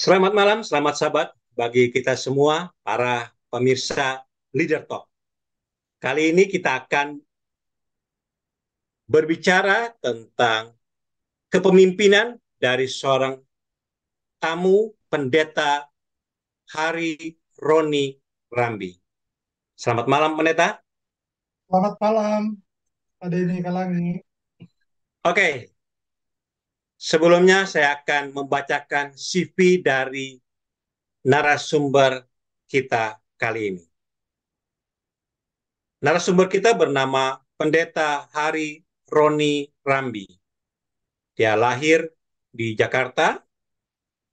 Selamat malam, selamat sahabat bagi kita semua, para pemirsa Leader Talk. Kali ini kita akan berbicara tentang kepemimpinan dari seorang tamu pendeta Hari Roni Rambi. Selamat malam, pendeta. Selamat malam, Pak Denny Kalangi. Oke, sebelumnya saya akan membacakan CV dari narasumber kita kali ini. Narasumber kita bernama Pendeta Hari Roni Rambi. Dia lahir di Jakarta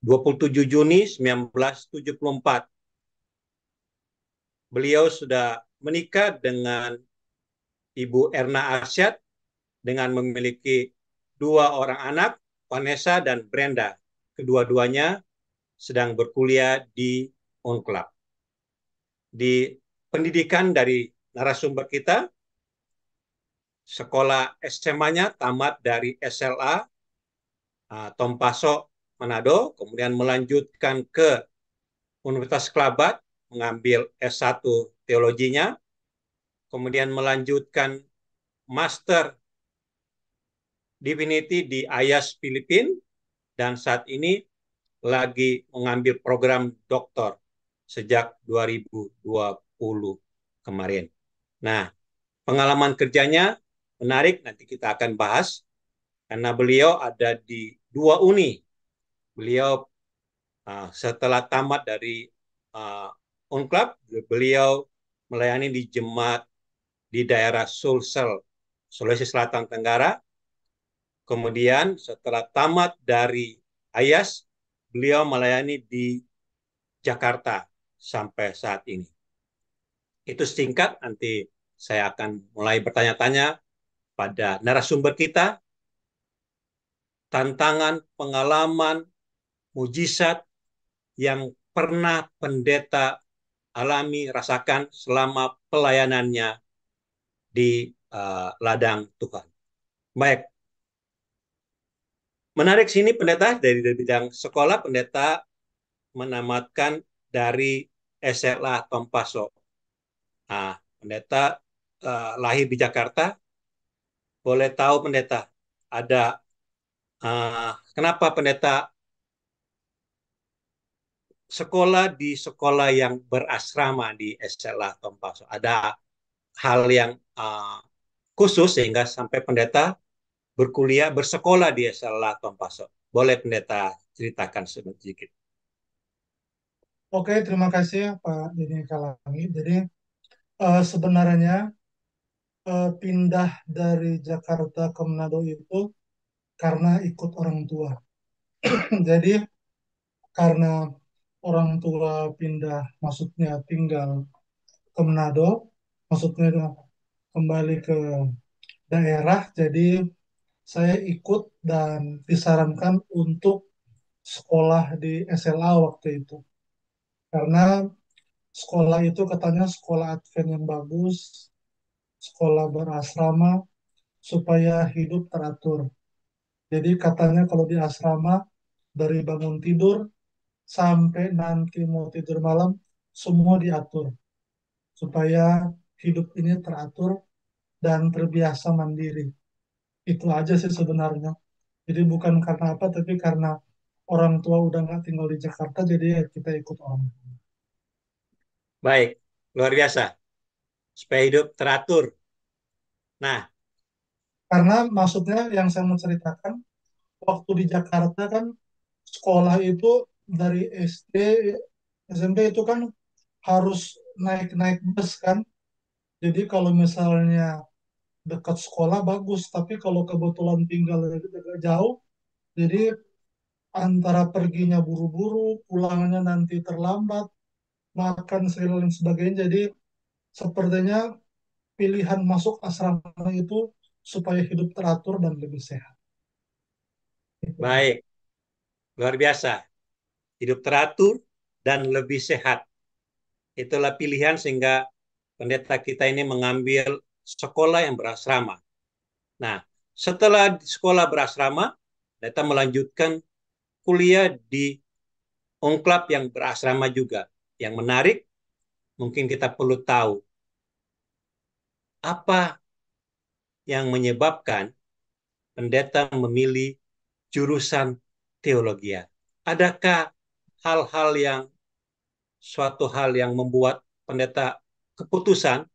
27 Juni 1974. Beliau sudah menikah dengan Ibu Erna Arsyad dengan memiliki dua orang anak, Vanessa dan Brenda. Kedua-duanya sedang berkuliah di Unclub. Di pendidikan dari narasumber kita, sekolah SMA-nya tamat dari SLA Tompaso, Manado, kemudian melanjutkan ke Universitas Kelabat, mengambil S1 teologinya, kemudian melanjutkan Master Divinity di IAS Filipina, dan saat ini lagi mengambil program doktor sejak 2020 kemarin. Nah, pengalaman kerjanya menarik, nanti kita akan bahas, karena beliau ada di dua uni. Beliau setelah tamat dari uh, Unclub, beliau melayani di jemaat di daerah Sulsel, Sulawesi Selatan Tenggara. Kemudian setelah tamat dari IAS, beliau melayani di Jakarta sampai saat ini. Itu singkat, nanti saya akan mulai bertanya-tanya pada narasumber kita, tantangan, pengalaman, mujizat yang pernah pendeta alami, rasakan selama pelayanannya di ladang Tuhan. Baik, menarik sini pendeta dari bidang sekolah, pendeta menamatkan dari SLA Tompaso. Pendeta lahir di Jakarta. Boleh tahu pendeta, ada kenapa pendeta sekolah di sekolah yang berasrama di SLA Tompaso? Ada hal yang khusus sehingga sampai pendeta berkuliah, bersekolah di SLA Tompaso. Boleh pendeta ceritakan sedikit? Oke, terima kasih ya, Pak Denny Kalangi. Jadi sebenarnya pindah dari Jakarta ke Manado itu karena ikut orang tua. Jadi karena orang tua pindah, maksudnya tinggal ke Manado, maksudnya kembali ke daerah. Jadi saya ikut dan disarankan untuk sekolah di SLA waktu itu. Karena sekolah itu katanya sekolah Advent yang bagus, sekolah berasrama, supaya hidup teratur. Jadi katanya kalau di asrama, dari bangun tidur sampai nanti mau tidur malam, semua diatur. Supaya hidup ini teratur dan terbiasa mandiri. Itu aja sih sebenarnya. Jadi bukan karena apa, tapi karena orang tua udah nggak tinggal di Jakarta, jadi ya kita ikut orang tua. Baik, luar biasa. Supaya hidup teratur. Nah, Karena maksudnya yang saya mau ceritakan, waktu di Jakarta kan sekolah itu dari SD, SMP itu kan harus naik-naik bus kan. Jadi kalau misalnya dekat sekolah bagus, tapi kalau kebetulan tinggal agak jauh, jadi antara perginya buru-buru, pulangnya nanti terlambat, makan segala lain sebagainya. Jadi sepertinya pilihan masuk asrama itu supaya hidup teratur dan lebih sehat. Itu aja. baik, luar biasa. Hidup teratur dan lebih sehat. Itulah pilihan sehingga pendeta kita ini mengambil sekolah yang berasrama. Nah, setelah sekolah berasrama, pendeta melanjutkan kuliah di ongklab yang berasrama juga. Yang menarik, mungkin kita perlu tahu apa yang menyebabkan pendeta memilih jurusan teologi. Adakah hal-hal yang suatu hal yang membuat pendeta keputusan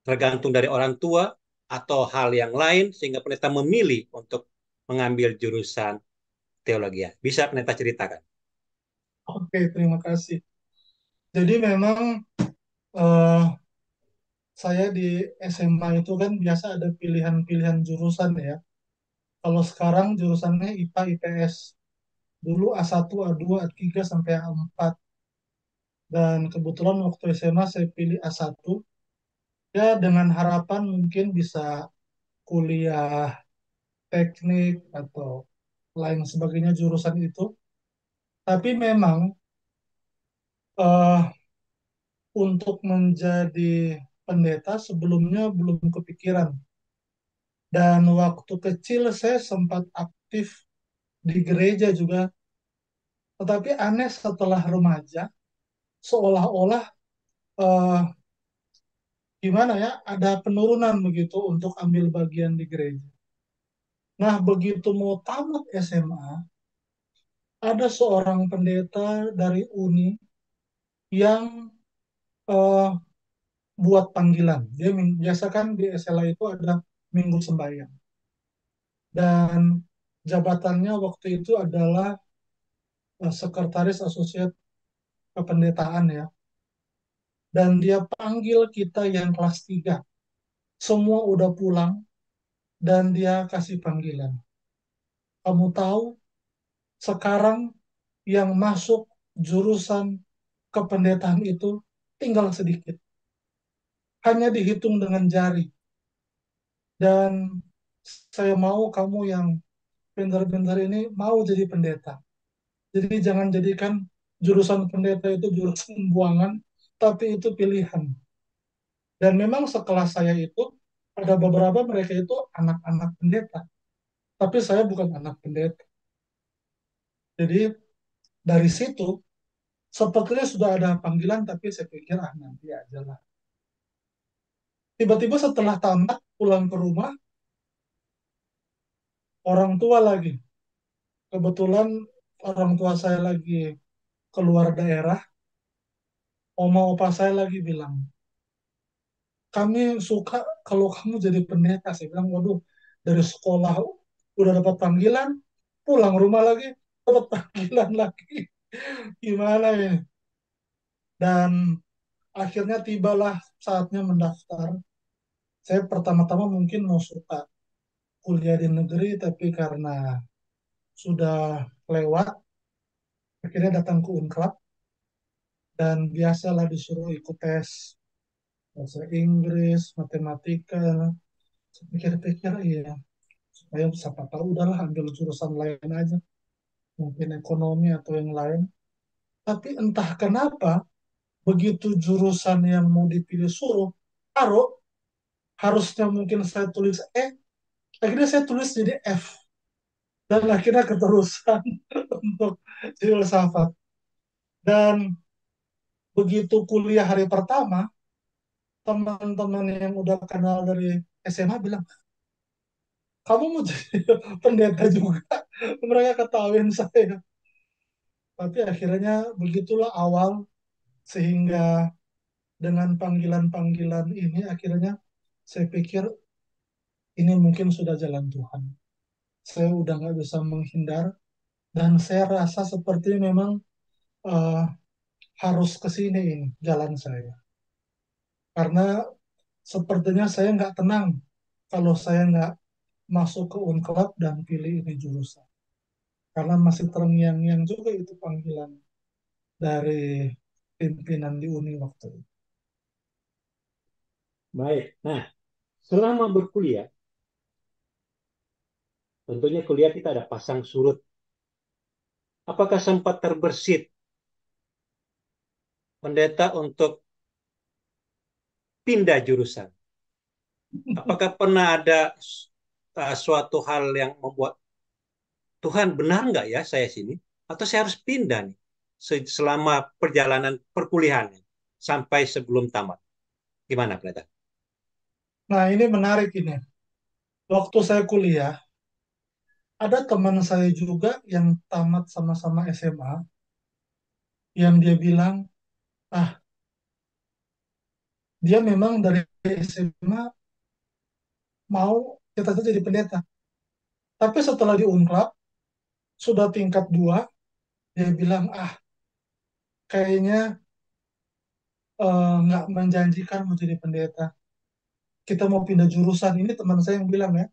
tergantung dari orang tua atau hal yang lain sehingga pendeta memilih untuk mengambil jurusan teologi? Bisa pendeta ceritakan? Oke, terima kasih. Jadi memang eh, saya di SMA itu kan biasa ada pilihan-pilihan jurusan ya. Kalau sekarang jurusannya IPA IPS. Dulu A1, A2, A3 sampai A4. Dan kebetulan waktu SMA saya pilih A1. Ya dengan harapan mungkin bisa kuliah teknik atau lain sebagainya jurusan itu. Tapi memang eh, untuk menjadi pendeta sebelumnya belum kepikiran. Dan waktu kecil saya sempat aktif di gereja juga. Tetapi aneh setelah remaja, seolah-olah eh, gimana ya, ada penurunan begitu untuk ambil bagian di gereja. Nah, begitu mau tamat SMA, ada seorang pendeta dari Uni yang eh, buat panggilan. Dia biasa kan di SLA itu ada minggu sembahyang. Dan jabatannya waktu itu adalah sekretaris asosiat kependetaan ya. Dan dia panggil kita yang kelas 3. Semua udah pulang dan dia kasih panggilan. Kamu tahu sekarang yang masuk jurusan kependetaan itu tinggal sedikit. Hanya dihitung dengan jari. Dan saya mau kamu yang pintar-pintar ini mau jadi pendeta. Jadi jangan jadikan jurusan pendeta itu jurusan buangan, tapi itu pilihan. Dan memang sekelas saya itu ada beberapa mereka itu anak-anak pendeta, tapi saya bukan anak pendeta. Jadi dari situ sepertinya sudah ada panggilan, tapi saya pikir nanti aja lah. Tiba-tiba setelah tamat pulang ke rumah, orang tua lagi. Kebetulan orang tua saya lagi keluar daerah, oma opa saya lagi bilang, kami suka kalau kamu jadi pendeta. Saya bilang, waduh, dari sekolah udah dapat panggilan, pulang rumah lagi, dapat panggilan lagi. Gimana ya? Dan akhirnya tibalah saatnya mendaftar. Saya pertama-tama mungkin mau suka kuliah di negeri, tapi karena sudah lewat, akhirnya datang ke Unclub, dan biasalah disuruh ikut tes bahasa Inggris, matematika. Saya pikir-pikir, iya, supaya siapa tahu udahlah ambil jurusan lain aja, mungkin ekonomi atau yang lain. Tapi entah kenapa, begitu jurusan yang mau dipilih suruh, taruh, harusnya mungkin saya tulis akhirnya saya tulis jadi F. Dan akhirnya keterusan untuk filsafat. Dan begitu kuliah hari pertama, teman-teman yang udah kenal dari SMA bilang, kamu mau jadi pendeta juga? Mereka ketawain saya. Tapi akhirnya begitulah awal, sehingga dengan panggilan-panggilan ini akhirnya saya pikir ini mungkin sudah jalan Tuhan. Saya udah nggak bisa menghindar dan saya rasa seperti memang eh, harus ke sini ini jalan saya. Karena sepertinya saya nggak tenang kalau saya nggak masuk ke Unclub dan pilih ini jurusan. Karena masih terngiang-ngiang juga itu panggilan dari pimpinan di Uni waktu itu. Baik. Nah, selama berkuliah, tentunya kuliah kita ada pasang surut. Apakah sempat terbersit pendeta untuk pindah jurusan? Apakah pernah ada suatu hal yang membuat Tuhan benar nggak ya saya sini? atau saya harus pindah nih selama perjalanan perkuliahan sampai sebelum tamat. Gimana, Pendeta? Nah, ini menarik ini. Waktu saya kuliah, ada teman saya juga yang tamat sama-sama SMA, yang dia bilang, ah, dia memang dari SMA mau cita-cita jadi pendeta. Tapi setelah di Unclap, sudah tingkat 2, dia bilang, ah, kayaknya nggak menjanjikan mau jadi pendeta. Kita mau pindah jurusan. Ini teman saya yang bilang ya.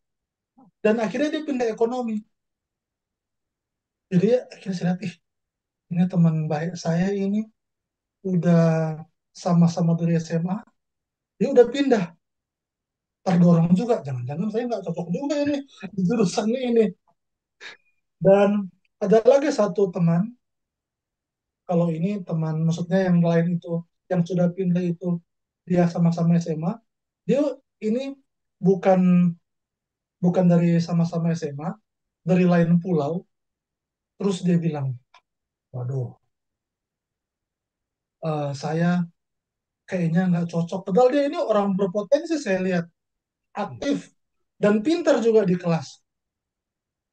Dan akhirnya dia pindah ekonomi. Jadi akhirnya saya lihat, ih, ini teman baik saya ini udah sama-sama dari SMA, dia udah pindah. Terdorong juga, jangan-jangan saya nggak cocok juga ini di jurusan ini. Dan ada lagi satu teman, kalau ini teman, maksudnya yang lain itu, yang sudah pindah itu, dia sama-sama SMA, dia ini bukan bukan dari sama-sama SMA, dari lain pulau, terus dia bilang, waduh, saya kayaknya nggak cocok. Padahal dia ini orang berpotensi, saya lihat, aktif, dan pintar juga di kelas.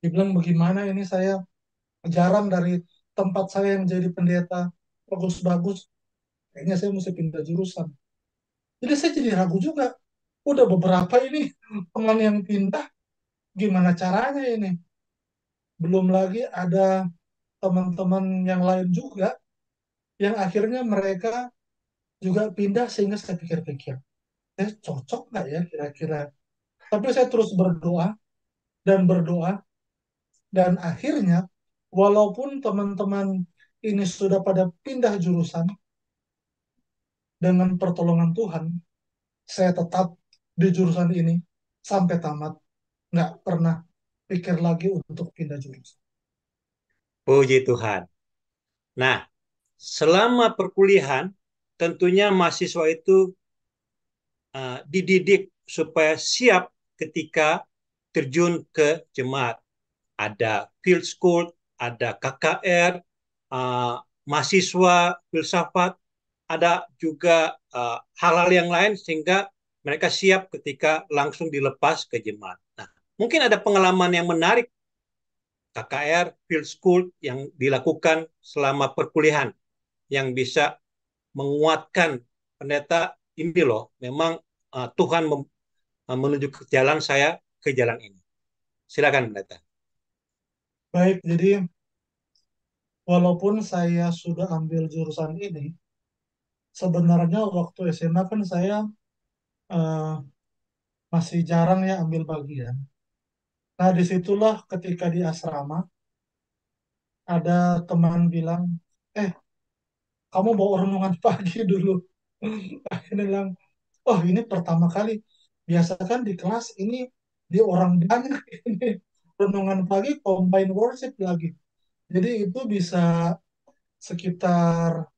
Dia bilang, bagaimana ini saya jarang dari tempat saya yang jadi pendeta, bagus-bagus, kayaknya saya mesti pindah jurusan. Jadi saya jadi ragu juga. Udah beberapa ini teman yang pindah, gimana caranya ini? Belum lagi ada teman-teman yang lain juga, yang akhirnya mereka juga pindah sehingga saya pikir-pikir, cocok nggak ya kira-kira? Tapi saya terus berdoa dan berdoa, dan akhirnya walaupun teman-teman ini sudah pada pindah jurusan, dengan pertolongan Tuhan, saya tetap di jurusan ini sampai tamat. Nggak pernah pikir lagi untuk pindah jurusan. Puji Tuhan. Nah, selama perkuliahan, tentunya mahasiswa itu dididik supaya siap ketika terjun ke jemaat. Ada field school, ada KKR, mahasiswa, filsafat, ada juga hal-hal yang lain sehingga mereka siap ketika langsung dilepas ke jemaat. Nah, mungkin ada pengalaman yang menarik KKR, field school yang dilakukan selama perkuliahan yang bisa menguatkan pendeta ini loh. Memang Tuhan menunjuk jalan saya ke jalan ini. Silakan pendeta. Baik, jadi walaupun saya sudah ambil jurusan ini, sebenarnya waktu SMA kan saya eh, masih jarang ya ambil bagian. Nah, disitulah ketika di asrama, ada teman bilang, eh, kamu bawa renungan pagi dulu. Akhirnya bilang, oh ini pertama kali. Biasa kan di kelas ini di orang banyak ini renungan pagi combine worship lagi. Jadi itu bisa sekitar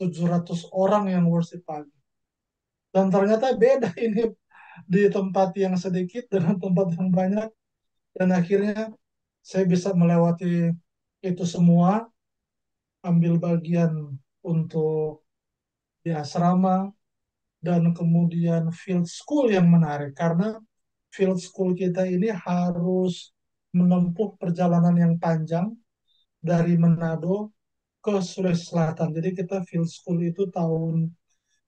700 orang yang worship pagi. Dan ternyata beda ini di tempat yang sedikit dengan tempat yang banyak. Dan akhirnya saya bisa melewati itu semua, ambil bagian untuk di asrama, dan kemudian field school yang menarik. Karena field school kita ini harus menempuh perjalanan yang panjang dari Manado ke Sulawesi Selatan. Jadi kita field school itu tahun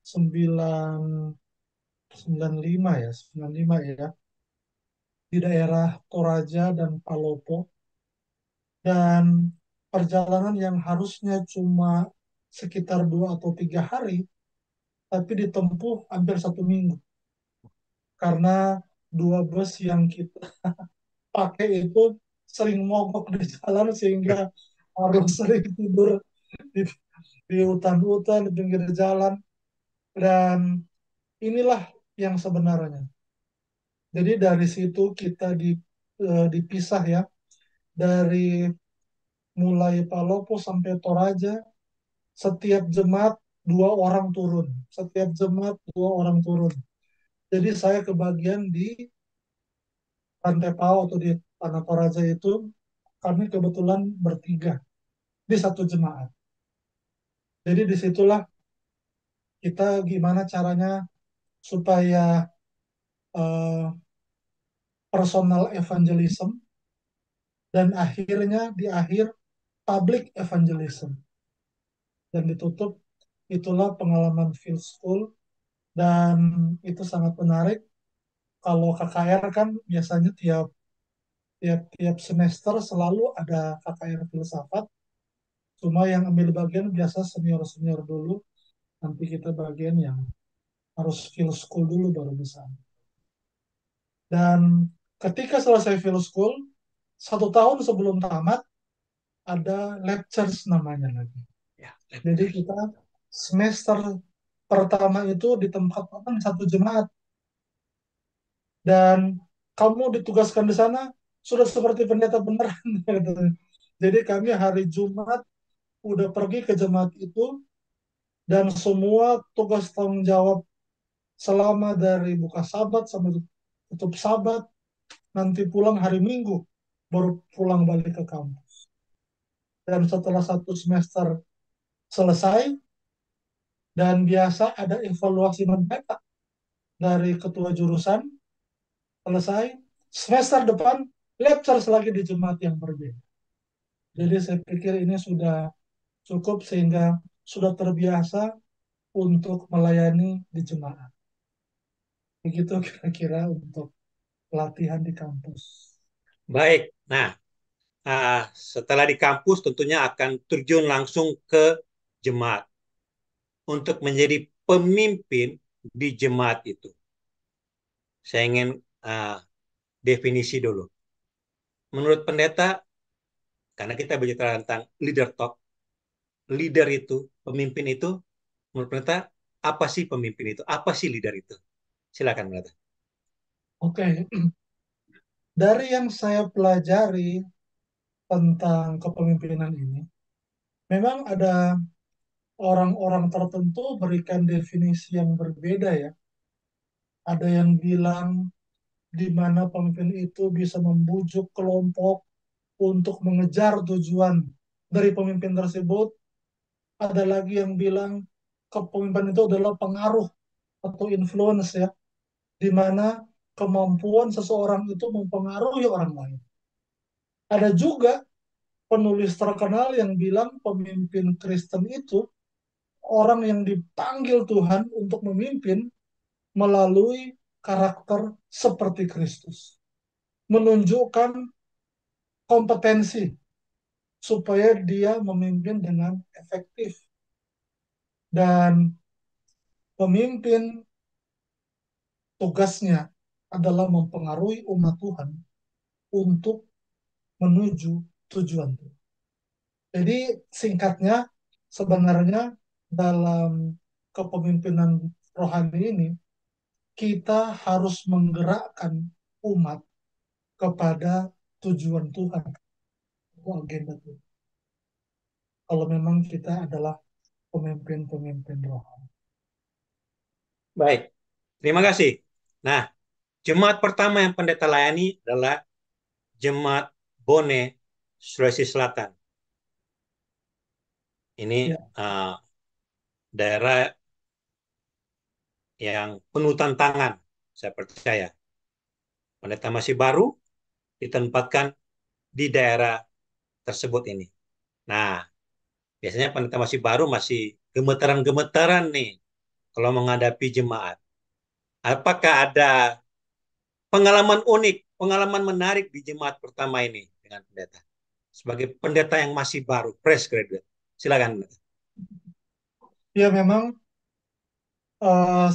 95 ya, 95 ya, di daerah Toraja dan Palopo. Dan perjalanan yang harusnya cuma sekitar 2 atau 3 hari, tapi ditempuh hampir 1 minggu. Karena dua bus yang kita pakai itu sering mogok di jalan sehingga harus sering tidur di, di hutan-hutan, di pinggir jalan. Dan inilah yang sebenarnya. Jadi dari situ kita dipisah ya, dari mulai Palopo sampai Toraja, setiap jemaat 2 orang turun, setiap jemaat 2 orang turun. Jadi saya kebagian di Pantai Pau atau di Tanah Toraja itu, kami kebetulan bertiga. di satu jemaat. Jadi disitulah kita gimana caranya supaya eh, personal evangelism dan akhirnya di akhir public evangelism dan ditutup itulah pengalaman field school dan itu sangat menarik. Kalau KKR kan biasanya tiap tiap tiap semester selalu ada KKR filsafat, cuma yang ambil bagian biasa senior senior dulu, nanti kita bagian yang harus field school dulu baru bisa. Dan ketika selesai field school, 1 tahun sebelum tamat ada lectures namanya lagi. Ya, Jadi lectures. kita semester pertama itu ditempatkan di satu jemaat dan kamu ditugaskan di sana sudah seperti pendeta beneran. Jadi kami hari Jumat udah pergi ke jemaat itu dan semua tugas tanggung jawab selama dari buka sabat sampai tutup sabat, nanti pulang hari Minggu baru pulang balik ke kampus. Dan setelah satu semester selesai dan biasa ada evaluasi mendadak dari ketua jurusan selesai, semester depan lectures lagi di jemaat yang berbeda. Jadi saya pikir ini sudah cukup sehingga sudah terbiasa untuk melayani di jemaat. Begitu kira-kira untuk pelatihan di kampus. Baik. Nah, setelah di kampus tentunya akan terjun langsung ke jemaat untuk menjadi pemimpin di jemaat itu. Saya ingin uh, definisi dulu. Menurut pendeta, karena kita bicara tentang leader talk, leader itu, pemimpin itu, menurut pendeta, apa sih pemimpin itu? Apa sih leader itu? Silakan pendeta. Oke, dari yang saya pelajari tentang kepemimpinan ini, memang ada orang-orang tertentu berikan definisi yang berbeda ya. Ada yang bilang di mana pemimpin itu bisa membujuk kelompok untuk mengejar tujuan dari pemimpin tersebut. Ada lagi yang bilang kepemimpinan itu adalah pengaruh atau influence ya, di mana kemampuan seseorang itu mempengaruhi orang lain. Ada juga penulis terkenal yang bilang pemimpin Kristen itu orang yang dipanggil Tuhan untuk memimpin melalui karakter seperti Kristus. Menunjukkan kompetensi supaya dia memimpin dengan efektif. Dan pemimpin tugasnya adalah mempengaruhi umat Tuhan untuk menuju tujuan Tuhan. Jadi singkatnya sebenarnya dalam kepemimpinan rohani ini kita harus menggerakkan umat kepada tujuan Tuhan atau agenda Tuhan. Kalau memang kita adalah pemimpin-pemimpin rohani. Baik, terima kasih. Nah, jemaat pertama yang pendeta layani adalah Jemaat Bone, Sulawesi Selatan. Ini Ya, uh, daerah yang penuh tantangan, saya percaya. Pendeta masih baru ditempatkan di daerah tersebut ini. Nah, biasanya pendeta masih baru masih gemetaran-gemetaran nih kalau menghadapi jemaat. Apakah ada pengalaman unik, pengalaman menarik di jemaat pertama ini dengan pendeta? Sebagai pendeta yang masih baru, fresh graduate. Silakan. ya memang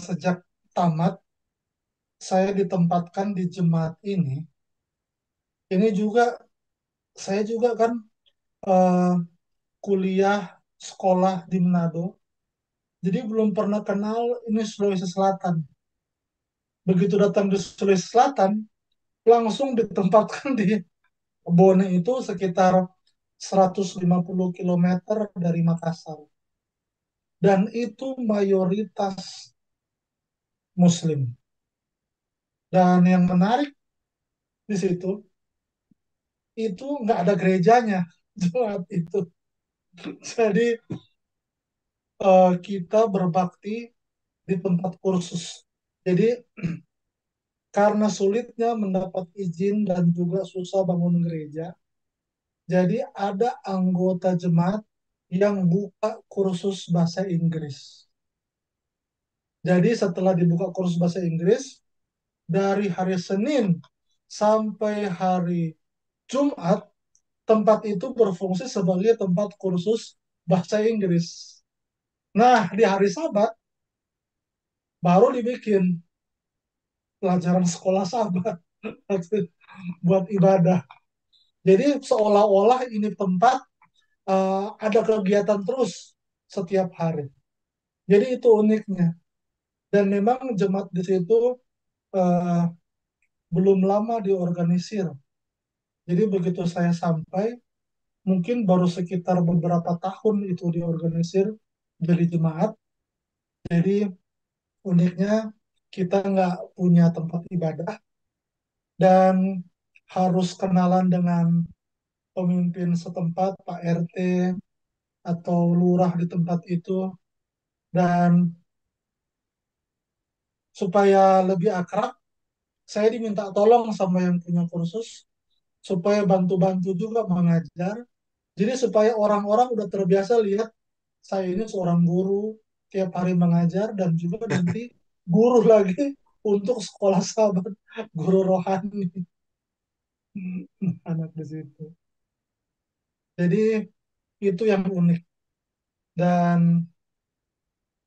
sejak tamat saya ditempatkan di jemaat ini. Ini juga saya juga kan eh, kuliah sekolah di Manado. Jadi belum pernah kenal ini Sulawesi Selatan. Begitu datang di Sulawesi Selatan, langsung ditempatkan di Bone itu sekitar 150 kilometer dari Makassar. Dan itu mayoritas Muslim. Dan yang menarik di situ, itu nggak ada gerejanya. Jemaat itu. Jadi kita berbakti di tempat kursus. Jadi karena sulitnya mendapat izin dan juga susah bangun gereja, jadi ada anggota jemaat yang buka kursus bahasa Inggris. Jadi setelah dibuka kursus bahasa Inggris, dari hari Senin sampai hari Jumat, tempat itu berfungsi sebagai tempat kursus bahasa Inggris. Nah, di hari Sabat baru dibikin pelajaran sekolah Sabat buat ibadah. Jadi seolah-olah ini tempat ada kegiatan terus setiap hari. Jadi itu uniknya. Dan memang jemaat di situ uh, belum lama diorganisir. Jadi begitu saya sampai, mungkin baru sekitar beberapa tahun itu diorganisir jadi jemaat. Jadi uniknya kita nggak punya tempat ibadah dan harus kenalan dengan pemimpin setempat, Pak RT atau lurah di tempat itu, dan supaya lebih akrab, saya diminta tolong sama yang punya kursus supaya bantu-bantu juga mengajar. Jadi supaya orang-orang udah terbiasa lihat saya ini seorang guru tiap hari mengajar dan juga nanti guru lagi untuk sekolah sahabat, guru rohani anak di situ. Jadi itu yang unik. Dan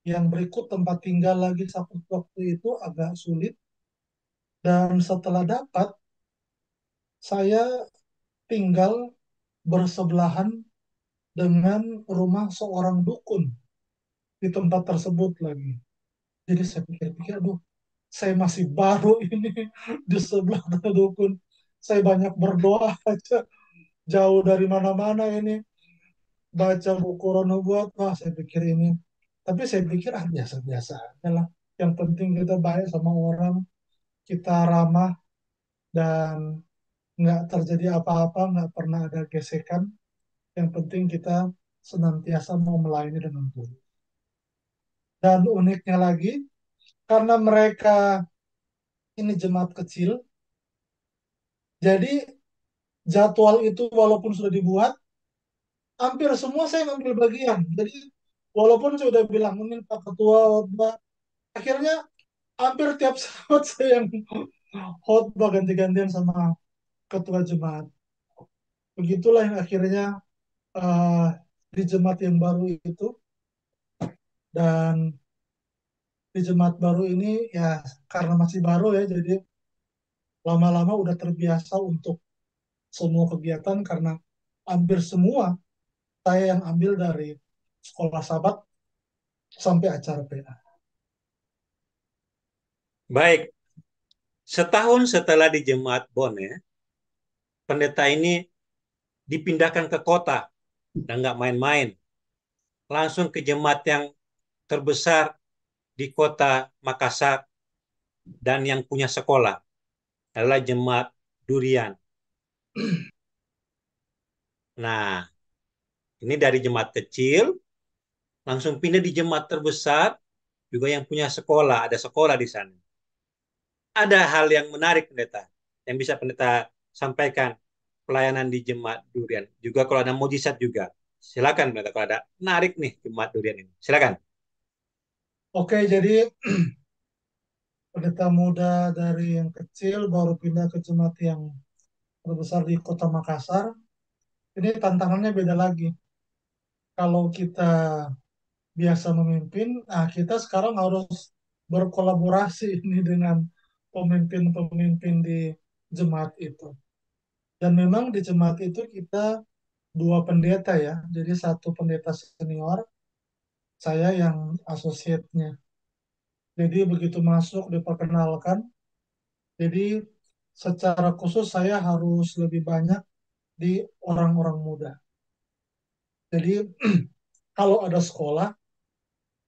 yang berikut tempat tinggal lagi waktu itu agak sulit. Dan setelah dapat, saya tinggal bersebelahan dengan rumah seorang dukun di tempat tersebut lagi. Jadi saya pikir-pikir, aduh, saya masih baru ini di sebelah dukun. Saya banyak berdoa aja, jauh dari mana-mana ini, baca buku buat, wah saya pikir ini. Tapi saya pikir, ah biasa-biasa aja lah. Yang penting kita baik sama orang, kita ramah, dan nggak terjadi apa-apa, nggak pernah ada gesekan. Yang penting kita senantiasa mau melayani dengan tulus. Dan uniknya lagi, karena mereka ini jemaat kecil, jadi jadwal itu walaupun sudah dibuat, hampir semua saya ngambil bagian. Jadi walaupun saya udah bilang ini Pak Ketua khotbah, akhirnya hampir tiap saat saya yang khotbah ganti-gantian sama ketua jemaat. Begitulah yang akhirnya uh, di jemaat yang baru itu, dan di jemaat baru ini ya karena masih baru ya, jadi lama-lama udah terbiasa untuk semua kegiatan karena hampir semua saya yang ambil dari sekolah sahabat sampai acara PA. Baik, setahun setelah di Jemaat Bon ya, pendeta ini dipindahkan ke kota dan nggak main-main, langsung ke jemaat yang terbesar di kota Makassar dan yang punya sekolah adalah Jemaat Durian. Nah, ini dari jemaat kecil langsung pindah di jemaat terbesar juga yang punya sekolah, ada sekolah di sana. Ada hal yang menarik pendeta yang bisa pendeta sampaikan pelayanan di jemaat Durian. Juga kalau ada mujizat juga. Silakan pendeta kalau ada menarik nih jemaat Durian ini. Silakan. Oke, jadi pendeta muda dari yang kecil baru pindah ke jemaat yang terbesar di kota Makassar. Ini tantangannya beda lagi. Kalau kita biasa memimpin, nah kita sekarang harus berkolaborasi ini dengan pemimpin-pemimpin di jemaat itu. Dan memang di jemaat itu kita dua pendeta ya. Jadi satu pendeta senior, saya yang asosiatnya. Jadi begitu masuk diperkenalkan, jadi secara khusus saya harus lebih banyak di orang-orang muda. Jadi kalau ada sekolah,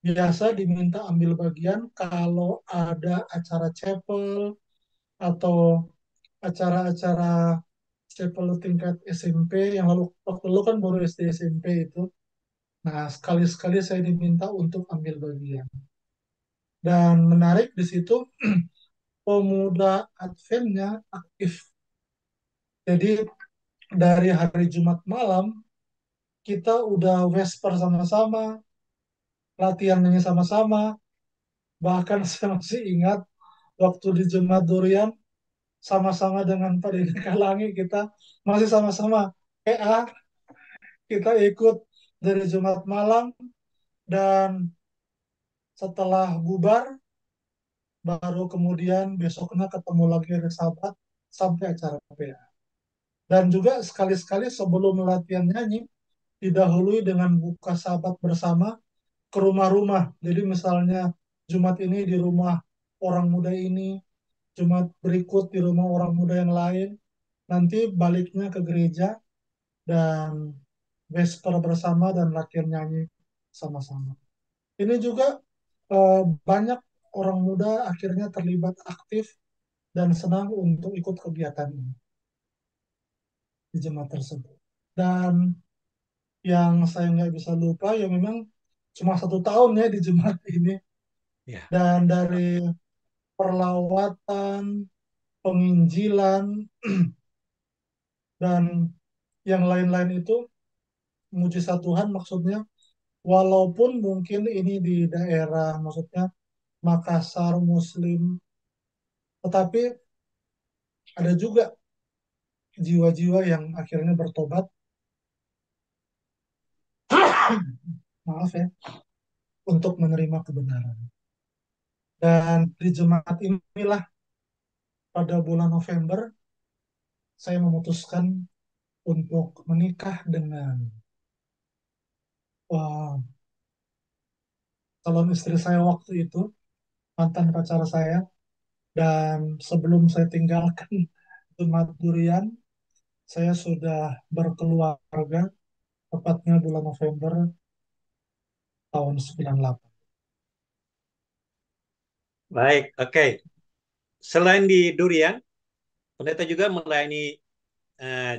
biasa diminta ambil bagian kalau ada acara chapel atau acara-acara chapel tingkat SMP yang lalu waktu lu kan baru SD SMP itu. Nah, sekali-sekali saya diminta untuk ambil bagian. Dan menarik di situ, pemuda Adventnya aktif. Jadi dari hari Jumat malam, kita udah Vesper sama-sama, latihannya sama-sama. Bahkan saya masih ingat waktu di Jumat Durian, sama-sama dengan Pak Deddy Kalangi, kita masih sama-sama PA, kita ikut dari Jumat malam, dan setelah bubar, baru kemudian besoknya ketemu lagi hari Sabat sampai acara PA. Dan juga sekali-sekali sebelum latihan nyanyi, didahului dengan buka sahabat bersama ke rumah-rumah. Jadi misalnya Jumat ini di rumah orang muda ini, Jumat berikut di rumah orang muda yang lain, nanti baliknya ke gereja dan Vesper bersama dan latihan nyanyi sama-sama. Ini juga banyak orang muda akhirnya terlibat aktif dan senang untuk ikut kegiatan ini di jemaat tersebut. Dan yang saya nggak bisa lupa ya memang cuma 1 tahun ya di jemaat ini, Ya, dan dari perlawatan, penginjilan, dan yang lain-lain itu mujizat Tuhan, maksudnya walaupun mungkin ini di daerah maksudnya Makassar Muslim, tetapi ada juga jiwa-jiwa yang akhirnya bertobat, maaf ya, untuk menerima kebenaran. Dan di jemaat inilah pada bulan November saya memutuskan untuk menikah dengan uh, calon istri saya waktu itu, mantan pacar saya. Dan sebelum saya tinggalkan Jumat Durian, saya sudah berkeluarga, tepatnya bulan November tahun 98. baik, oke. Selain di Durian, pendeta juga melayani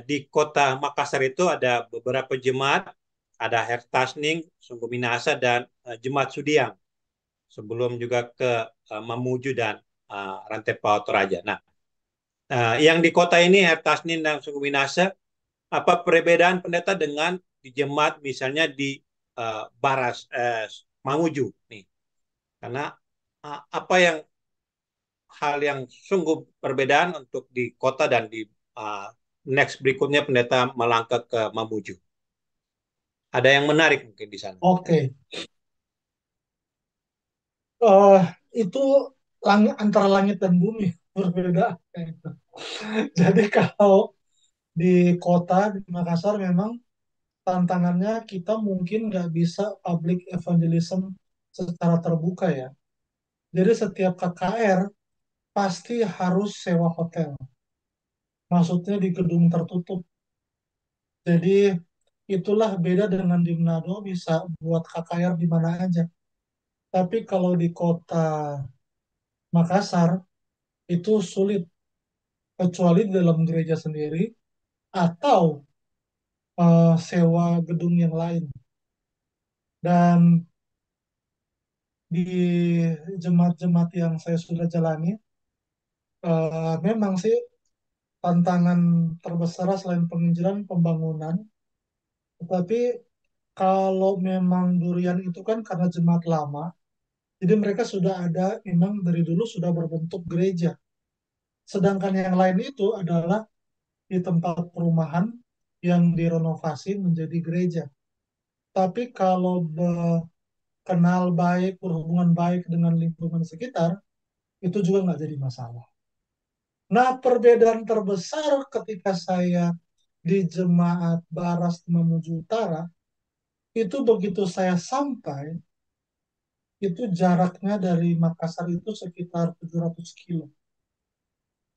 di kota Makassar itu ada beberapa jemaat, ada Hertasning, Sungguh Minasa, dan Jemaat Sudiang. Sebelum juga ke Mamuju dan Rantai Paut Toraja. Nah, yang di kota ini Hertasning dan Sungguh Minasa, apa perbedaan pendeta dengan di jemaat misalnya di Baras Mamuju nih? Karena apa yang hal yang sungguh perbedaan untuk di kota dan di uh, next berikutnya pendeta melangkah ke Mamuju. Ada yang menarik mungkin di sana. Oke, eh, itu antara langit dan bumi berbeda. Jadi kalau di kota di Makassar memang tantangannya kita mungkin nggak bisa public evangelism secara terbuka ya. Jadi setiap KKR pasti harus sewa hotel. Maksudnya di gedung tertutup. Jadi itulah beda dengan di Manado, bisa buat KKR di mana aja. Tapi kalau di kota Makassar itu sulit, kecuali di dalam gereja sendiri atau sewa gedung yang lain. Dan di jemaat-jemaat yang saya sudah jalani, memang sih tantangan terbesar selain penginjilan pembangunan. Tetapi kalau memang Durian itu kan karena jemaat lama, jadi mereka sudah ada, memang dari dulu sudah berbentuk gereja. Sedangkan yang lain itu adalah di tempat perumahan yang direnovasi menjadi gereja. Tapi kalau kenal baik, berhubungan baik dengan lingkungan sekitar, itu juga nggak jadi masalah. Nah, perbedaan terbesar ketika saya di Jemaat Baras Mamuju Utara, itu begitu saya sampai, itu jaraknya dari Makassar itu sekitar 700 kilo.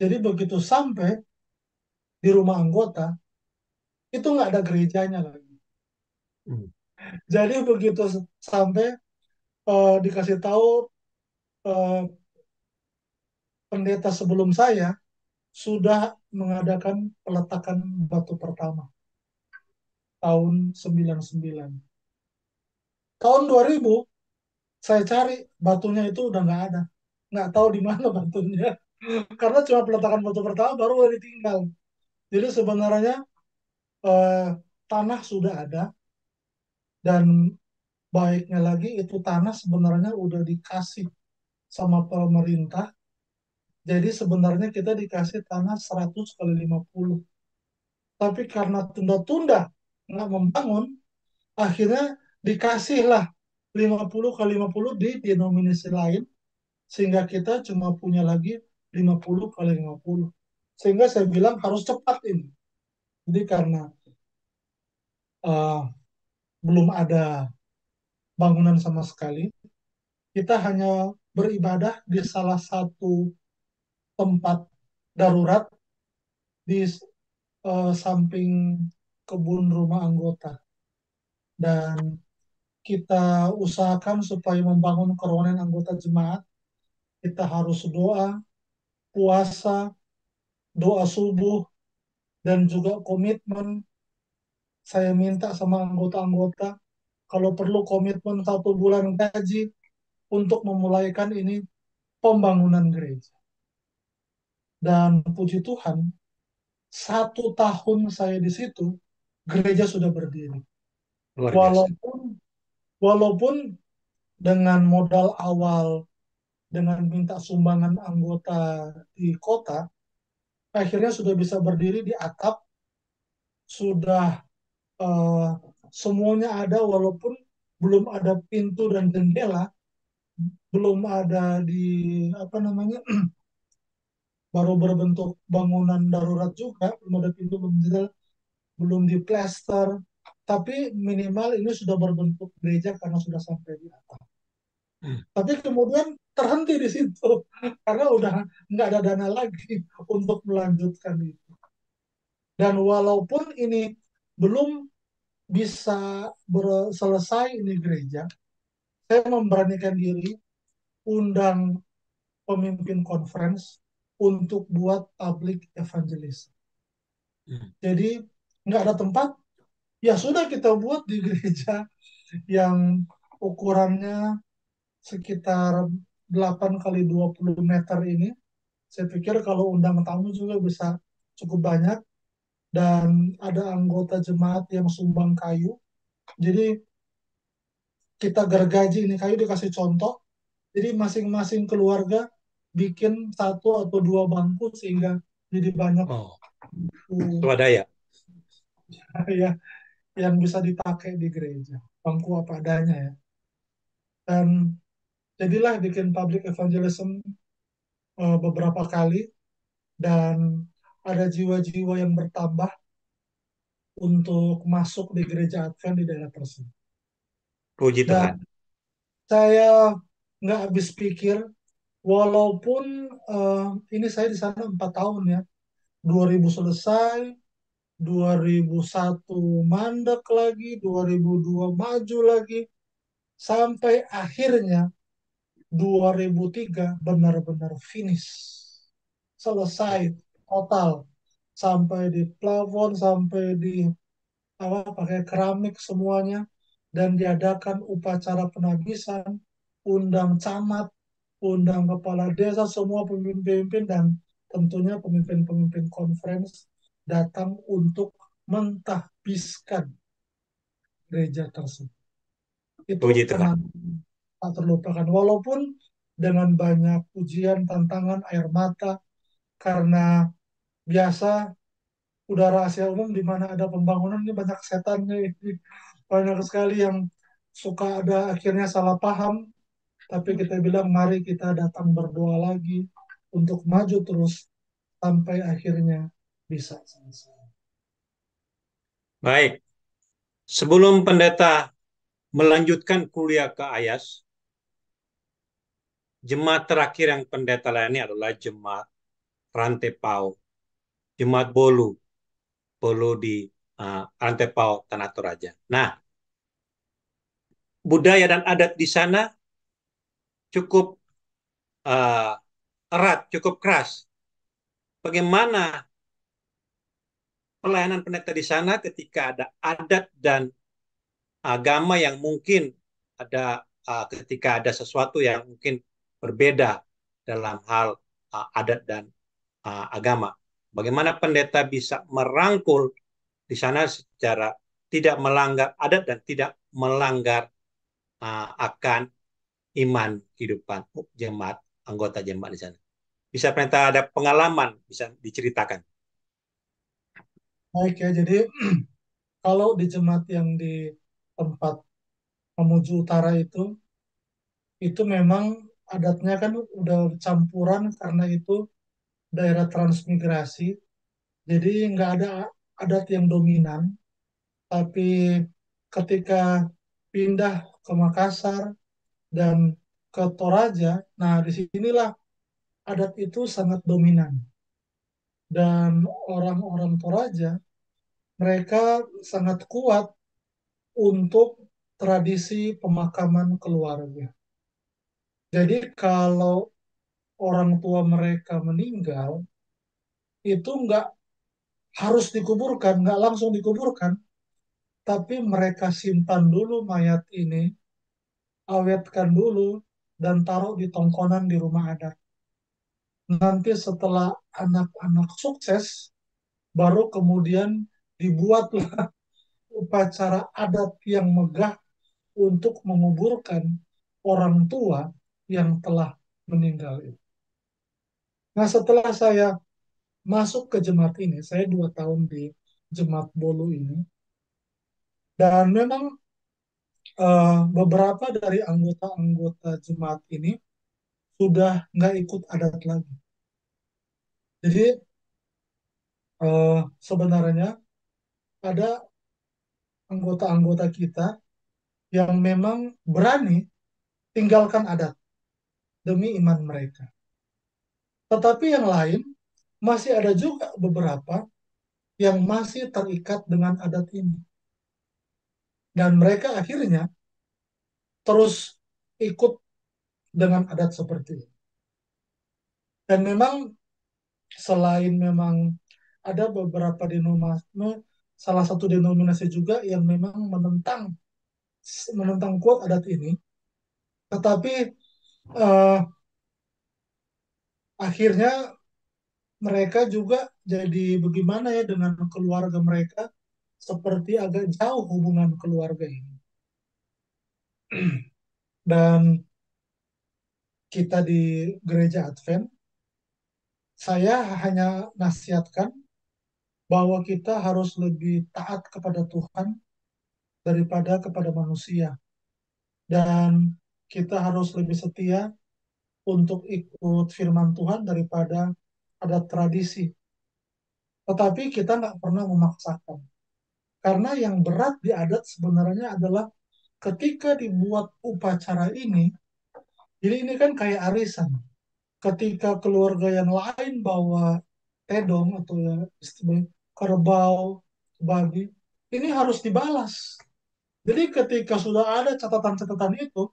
Jadi begitu sampai di rumah anggota, itu nggak ada gerejanya lagi. Hmm. Jadi begitu sampai dikasih tahu eh, pendeta sebelum saya sudah mengadakan peletakan batu pertama tahun 99. Tahun 2000 saya cari batunya itu udah nggak ada. Nggak tahu di mana batunya. Karena cuma peletakan batu pertama baru udah ditinggal. Jadi sebenarnya eh, tanah sudah ada dan baiknya lagi itu tanah sebenarnya udah dikasih sama pemerintah. Jadi sebenarnya kita dikasih tanah 100 kali 50. Tapi karena tunda-tunda nggak membangun, akhirnya dikasihlah 50 kali 50 di denominasi lain, sehingga kita cuma punya lagi 50 kali 50. Sehingga saya bilang harus cepat ini. Jadi karena uh, belum ada bangunan sama sekali, kita hanya beribadah di salah satu tempat darurat di samping kebun rumah anggota. Dan kita usahakan supaya membangun kerohanian anggota jemaat, kita harus doa, puasa, doa subuh, dan juga komitmen. Saya minta sama anggota-anggota, kalau perlu komitmen 1 bulan gaji untuk memulaikan ini pembangunan gereja. Dan puji Tuhan, 1 tahun saya di situ, gereja sudah berdiri. Luar biasa. Walaupun walaupun dengan modal awal, dengan minta sumbangan anggota di kota, akhirnya sudah bisa berdiri di atap, sudah eh, semuanya ada walaupun belum ada pintu dan jendela, belum ada di apa namanya, baru berbentuk bangunan darurat juga, belum ada pintu, belum jendela, belum di plester, tapi minimal ini sudah berbentuk gereja karena sudah sampai di atas. Hmm. Tapi kemudian terhenti di situ karena udah nggak ada dana lagi untuk melanjutkan itu. Dan walaupun ini belum bisa selesai ini gereja, saya memberanikan diri undang pemimpin conference untuk buat public evangelism. Hmm. Jadi nggak ada tempat, ya sudah kita buat di gereja yang ukurannya sekitar 8 kali 20 meter ini. Saya pikir kalau undang tamu juga bisa cukup banyak dan ada anggota jemaat yang sumbang kayu. Jadi kita gergaji ini kayu dikasih contoh. Jadi masing-masing keluarga bikin 1 atau 2 bangku sehingga jadi banyak Oh, bangku swadaya. ya yang bisa dipakai di gereja. Bangku apa adanya ya. Dan jadilah bikin public evangelism beberapa kali dan ada jiwa-jiwa yang bertambah untuk masuk di gereja Advent di daerah tersebut. Puji Dan Tuhan. saya nggak habis pikir, walaupun ini saya di sana 4 tahun ya, 2000 selesai, 2001 mandek lagi, 2002 maju lagi, sampai akhirnya 2003 benar-benar finish, selesai total, sampai di plafon, sampai di apa pakai keramik semuanya, dan diadakan upacara penabisan, undang camat, undang kepala desa, semua pemimpin-pemimpin dan tentunya pemimpin-pemimpin conference datang untuk mentahbiskan gereja tersebut. Itu Puji Tuhan. kenangan tak terlupakan, walaupun dengan banyak ujian, tantangan, air mata, karena biasa udah rahasia umum di mana ada pembangunan ini banyak setannya ini. Banyak sekali yang suka ada akhirnya salah paham, tapi kita bilang mari kita datang berdoa lagi untuk maju terus sampai akhirnya bisa selesai. Baik, sebelum pendeta melanjutkan kuliah ke Ayas, jemaat terakhir yang pendeta layani adalah jemaat Rantepau, jemaat Bolu, Bolu di Rantepau, Tanah Toraja. Nah, budaya dan adat di sana cukup uh, erat, cukup keras. Bagaimana pelayanan pendeta di sana ketika ada adat dan agama yang mungkin ada ketika ada sesuatu yang mungkin berbeda dalam hal adat dan agama. Bagaimana pendeta bisa merangkul di sana secara tidak melanggar adat dan tidak melanggar akan iman kehidupan jemaat, anggota jemaat di sana. Bisa pendeta ada pengalaman, bisa diceritakan. Baik ya, jadi kalau di jemaat yang di tempat menuju utara itu memang adatnya kan udah campuran karena itu daerah transmigrasi. Jadi nggak ada adat yang dominan, tapi ketika pindah ke Makassar dan ke Toraja, nah disinilah adat itu sangat dominan. Dan orang-orang Toraja, mereka sangat kuat untuk tradisi pemakaman keluarga. Jadi kalau orang tua mereka meninggal, itu nggak harus dikuburkan, nggak langsung dikuburkan, tapi mereka simpan dulu mayat ini, awetkan dulu, dan taruh di tongkonan di rumah adat. Nanti setelah anak-anak sukses, baru kemudian dibuatlah upacara adat yang megah untuk menguburkan orang tua yang telah meninggal itu. Nah, setelah saya masuk ke jemaat ini, saya 2 tahun di jemaat Bolu ini, dan memang beberapa dari anggota-anggota jemaat ini sudah nggak ikut adat lagi. Jadi sebenarnya ada anggota-anggota kita yang memang berani tinggalkan adat demi iman mereka. Tetapi yang lain masih ada juga beberapa yang masih terikat dengan adat ini. Dan mereka akhirnya terus ikut dengan adat seperti ini. Dan memang selain memang ada beberapa denominasi, salah satu denominasi juga yang memang menentang kuat adat ini, tetapi eh, akhirnya mereka juga jadi bagaimana ya dengan keluarga mereka, seperti agak jauh hubungan keluarga ini. Dan kita di gereja Advent, saya hanya nasihatkan bahwa kita harus lebih taat kepada Tuhan daripada kepada manusia. Dan kita harus lebih setia untuk ikut firman Tuhan daripada ada tradisi. Tetapi kita nggak pernah memaksakan. Karena yang berat di adat sebenarnya adalah ketika dibuat upacara ini, jadi ini kan kayak arisan. Ketika keluarga yang lain bawa tedong atau ya istilahnya kerbau, babi, ini harus dibalas. Jadi ketika sudah ada catatan-catatan itu,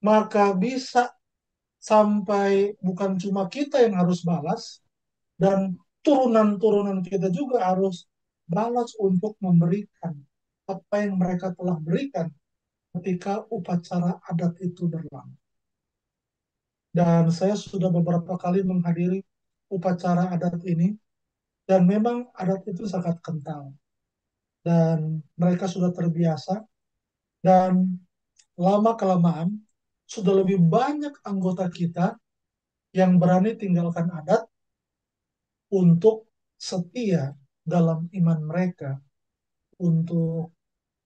maka bisa sampai bukan cuma kita yang harus balas, dan turunan-turunan kita juga harus balas untuk memberikan apa yang mereka telah berikan ketika upacara adat itu berlangsung. Dan saya sudah beberapa kali menghadiri upacara adat ini, dan memang adat itu sangat kental. Dan mereka sudah terbiasa, dan lama-kelamaan sudah lebih banyak anggota kita yang berani tinggalkan adat untuk setia dalam iman mereka, untuk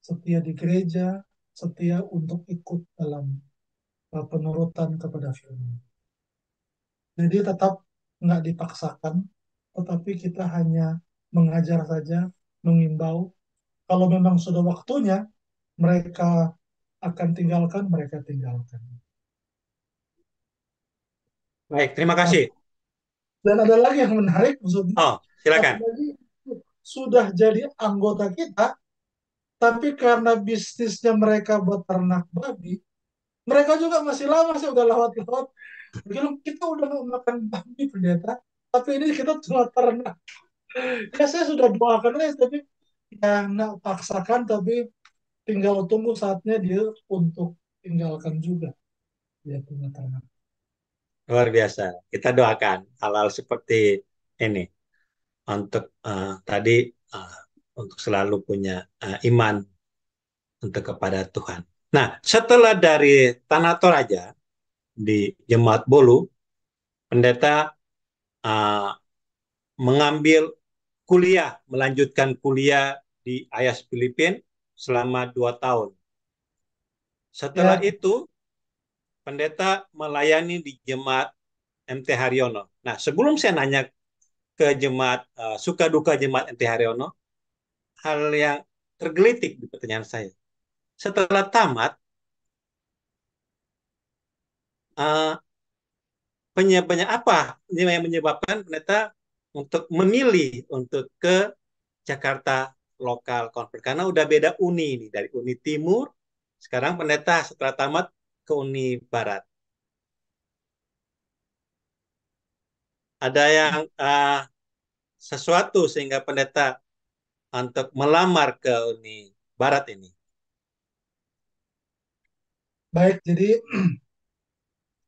setia di gereja, setia untuk ikut dalam penurutan kepada firman. Jadi tetap nggak dipaksakan, tetapi kita hanya mengajar saja, mengimbau. Kalau memang sudah waktunya, mereka akan tinggalkan, mereka tinggalkan. Baik, terima Nah, kasih. dan ada lagi yang menarik, maksudnya, Oh, silakan. apalagi sudah jadi anggota kita, tapi karena bisnisnya mereka buat ternak babi, mereka juga masih lama sih udah lewat-lewat. Bilang kita udah mau makan babi pendeta, tapi ini kita cuma ternak. Ya saya sudah doakan aja, tapi ya nggak paksakan, tapi tinggal tunggu saatnya dia untuk tinggalkan juga dia punya ternak. Luar biasa. Kita doakan hal-hal seperti ini untuk tadi uh, untuk selalu punya iman untuk kepada Tuhan. Nah, setelah dari Tanah Toraja di Jemaat Bolu, pendeta uh, mengambil kuliah, melanjutkan kuliah di IAS Filipina selama 2 tahun. Setelah Ya, itu, pendeta melayani di Jemaat MT Haryono. Nah, sebelum saya nanya ke jemaat suka duka jemaat MT Haryono, hal yang tergelitik di pertanyaan saya. Setelah tamat, uh, penyebabnya apa yang menyebabkan pendeta untuk memilih untuk ke Jakarta lokal convert karena udah beda uni nih dari uni timur sekarang pendeta setelah tamat ke uni barat ada yang sesuatu sehingga pendeta untuk melamar ke uni barat ini. baik. Jadi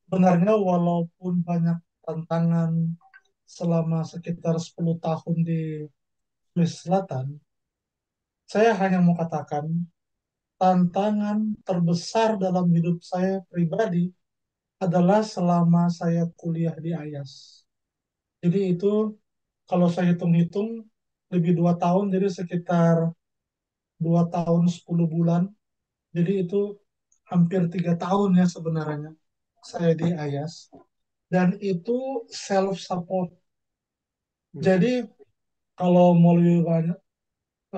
sebenarnya walaupun banyak tantangan selama sekitar 10 tahun di Sulawesi Selatan, saya hanya mau katakan tantangan terbesar dalam hidup saya pribadi adalah selama saya kuliah di IAS. Jadi itu kalau saya hitung-hitung lebih 2 tahun, jadi sekitar 2 tahun 10 bulan. Jadi itu hampir 3 tahun ya sebenarnya saya di IAS. Dan itu self support. Hmm. Jadi kalau mau lebih banyak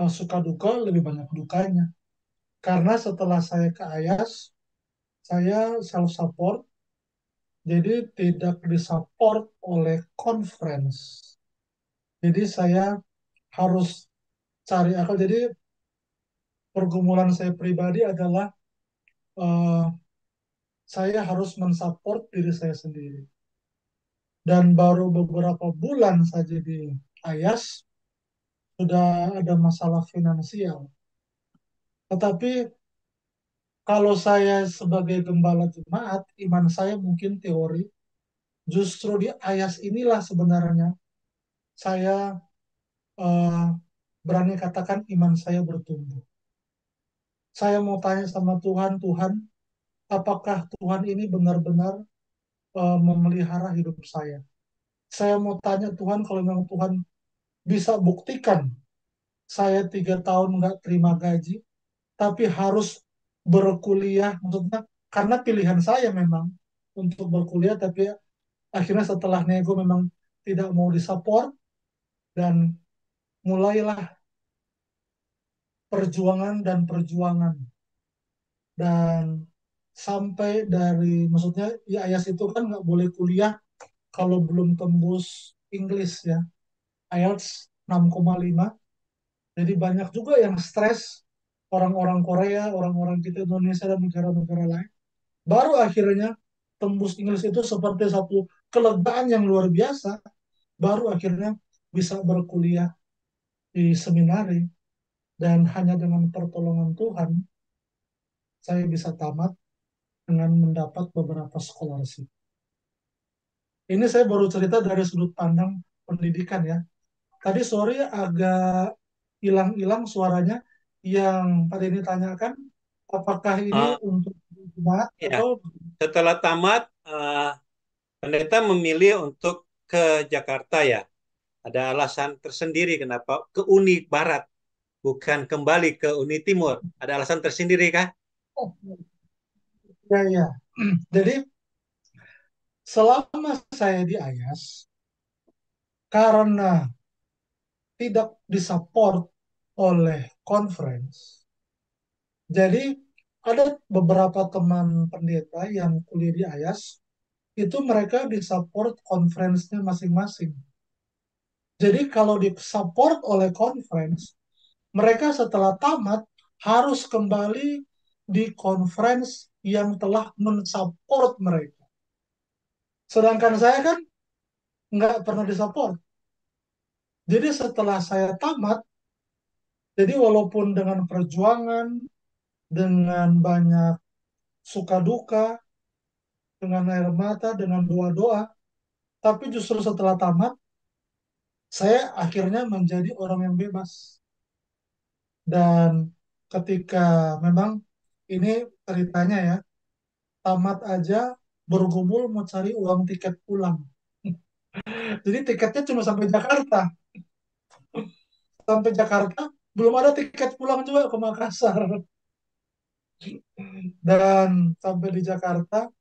suka duka lebih banyak dukanya. Karena setelah saya ke IAS, saya self support, jadi tidak disupport oleh conference. Jadi saya harus cari akal. Jadi pergumulan saya pribadi adalah eh, saya harus mensupport diri saya sendiri. Dan baru beberapa bulan saja di IAS sudah ada masalah finansial. Tetapi kalau saya sebagai gembala jemaat, iman saya mungkin teori, justru di IAS inilah sebenarnya saya eh, berani katakan iman saya bertumbuh. Saya mau tanya sama Tuhan, Tuhan, apakah Tuhan ini benar-benar memelihara hidup saya? Saya mau tanya Tuhan, kalau memang Tuhan bisa buktikan saya 3 tahun nggak terima gaji, tapi harus berkuliah, maksudnya karena pilihan saya memang untuk berkuliah, tapi akhirnya setelah nego memang tidak mau disupport dan mulailah perjuangan dan perjuangan dan sampai dari maksudnya ya IAS itu kan nggak boleh kuliah kalau belum tembus English ya, IELTS 6,5. Jadi banyak juga yang stres, orang-orang Korea, orang-orang kita Indonesia dan negara-negara lain. Baru akhirnya tembus Inggris itu seperti satu kelegaan yang luar biasa. Baru akhirnya bisa berkuliah di seminari dan hanya dengan pertolongan Tuhan saya bisa tamat dengan mendapat beberapa scholarship. Ini saya baru cerita dari sudut pandang pendidikan ya. Tadi sore agak hilang-hilang suaranya yang tadi ini tanyakan apakah ini Uh, untuk jemaat ya, atau setelah tamat pendeta memilih untuk ke Jakarta ya. Ada alasan tersendiri kenapa ke Uni Barat bukan kembali ke Uni Timur. Ada alasan tersendiri kah? oh, ya ya. Jadi selama saya di IAS karena tidak disupport oleh conference. Jadi ada beberapa teman pendeta yang kuliah di IAS itu mereka disupport conference-nya masing-masing. Jadi kalau disupport oleh conference, mereka setelah tamat harus kembali di conference yang telah mensupport mereka. Sedangkan saya kan nggak pernah disupport. Jadi setelah saya tamat, jadi walaupun dengan perjuangan, dengan banyak suka duka, dengan air mata, dengan doa-doa. Tapi justru setelah tamat, saya akhirnya menjadi orang yang bebas. Dan ketika memang ini ceritanya ya, tamat aja bergumul mau cari uang tiket pulang. Jadi tiketnya cuma sampai Jakarta. Sampai Jakarta, belum ada tiket pulang juga ke Makassar. Dan sampai di Jakarta,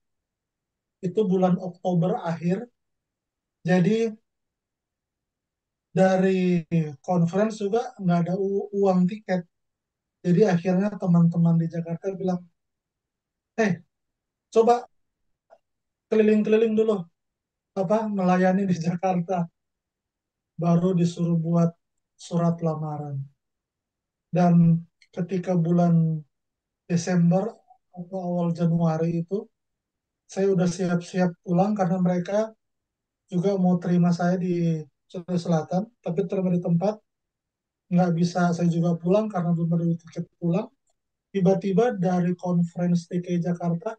itu bulan Oktober akhir. Jadi dari conference juga nggak ada uang tiket. Jadi akhirnya teman-teman di Jakarta bilang, coba keliling-keliling dulu, apa melayani di Jakarta. Baru disuruh buat surat lamaran. Dan ketika bulan Desember atau awal Januari itu, saya udah siap-siap pulang karena mereka juga mau terima saya di Sulawesi Selatan, tapi terima di tempat, nggak bisa saya juga pulang karena belum ada tiket pulang. Tiba-tiba dari Conference TKI Jakarta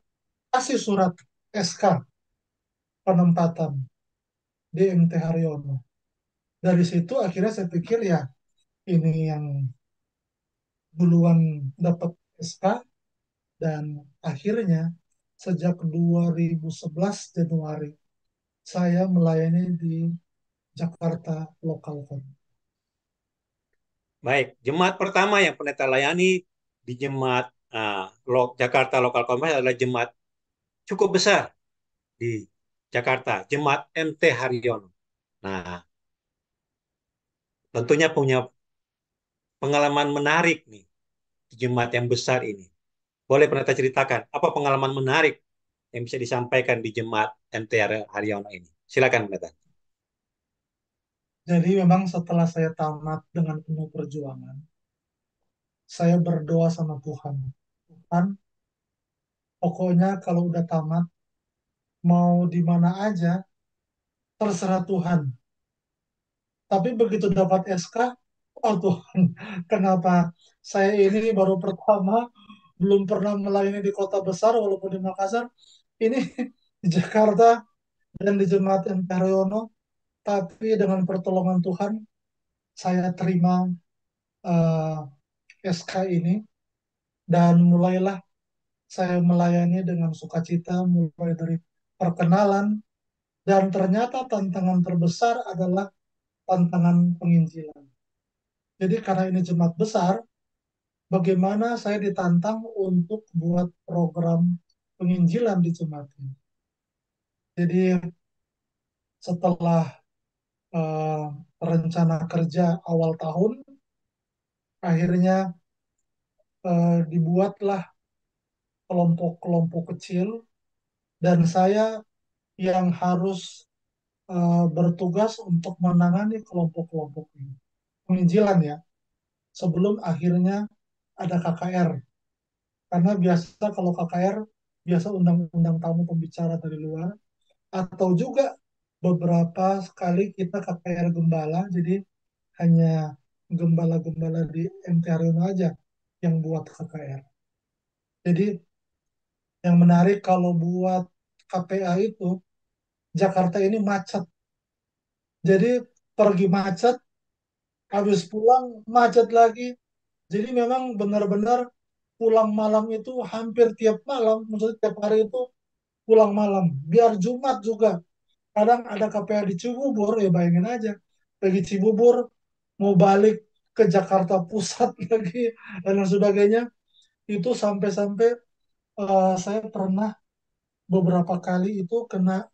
kasih surat SK penempatan di MT Haryono. Dari situ akhirnya saya pikir ya ini yang duluan dapat SK, dan akhirnya sejak 2011 Januari saya melayani di Jakarta Local Con. Baik, jemaat pertama yang pendeta layani di jemaat Jakarta Local Conference adalah jemaat cukup besar di Jakarta, jemaat MT Haryono. Nah, tentunya punya pengalaman menarik nih di jemaat yang besar ini. Boleh pendeta ceritakan apa pengalaman menarik yang bisa disampaikan di jemaat MT Haryono ini? Silakan pendeta. Jadi memang setelah saya tamat dengan penuh perjuangan, saya berdoa sama Tuhan. Tuhan, pokoknya kalau udah tamat, mau di mana aja, terserah Tuhan. Tapi begitu dapat SK, oh Tuhan, kenapa saya ini baru pertama, belum pernah melayani di kota besar, walaupun di Makassar, ini di Jakarta dan di Jemaat Emperiono, tapi dengan pertolongan Tuhan, saya terima eh, SK ini, dan mulailah saya melayani dengan sukacita, mulai dari perkenalan, dan ternyata tantangan terbesar adalah tantangan penginjilan. Jadi karena ini jemaat besar, bagaimana saya ditantang untuk buat program penginjilan di jemaat ini. Jadi setelah eh, rencana kerja awal tahun, akhirnya dibuatlah kelompok-kelompok kecil, dan saya yang harus bertugas untuk menangani kelompok-kelompok ini. Penginjilan ya, sebelum akhirnya ada KKR. Karena biasa kalau KKR, biasa undang-undang tamu pembicara dari luar, atau juga beberapa kali kita KKR gembala, jadi hanya gembala-gembala di MT Haryono aja yang buat KKR. Jadi yang menarik kalau buat KPA itu, Jakarta ini macet. Jadi pergi macet, habis pulang macet lagi. Jadi memang benar-benar pulang malam itu hampir tiap malam, maksudnya tiap hari itu pulang malam. Biar Jumat juga. Kadang ada KPA di Cibubur, ya bayangin aja. Pergi Cibubur, mau balik ke Jakarta Pusat lagi, dan lain sebagainya. Itu sampai-sampai saya pernah beberapa kali itu kena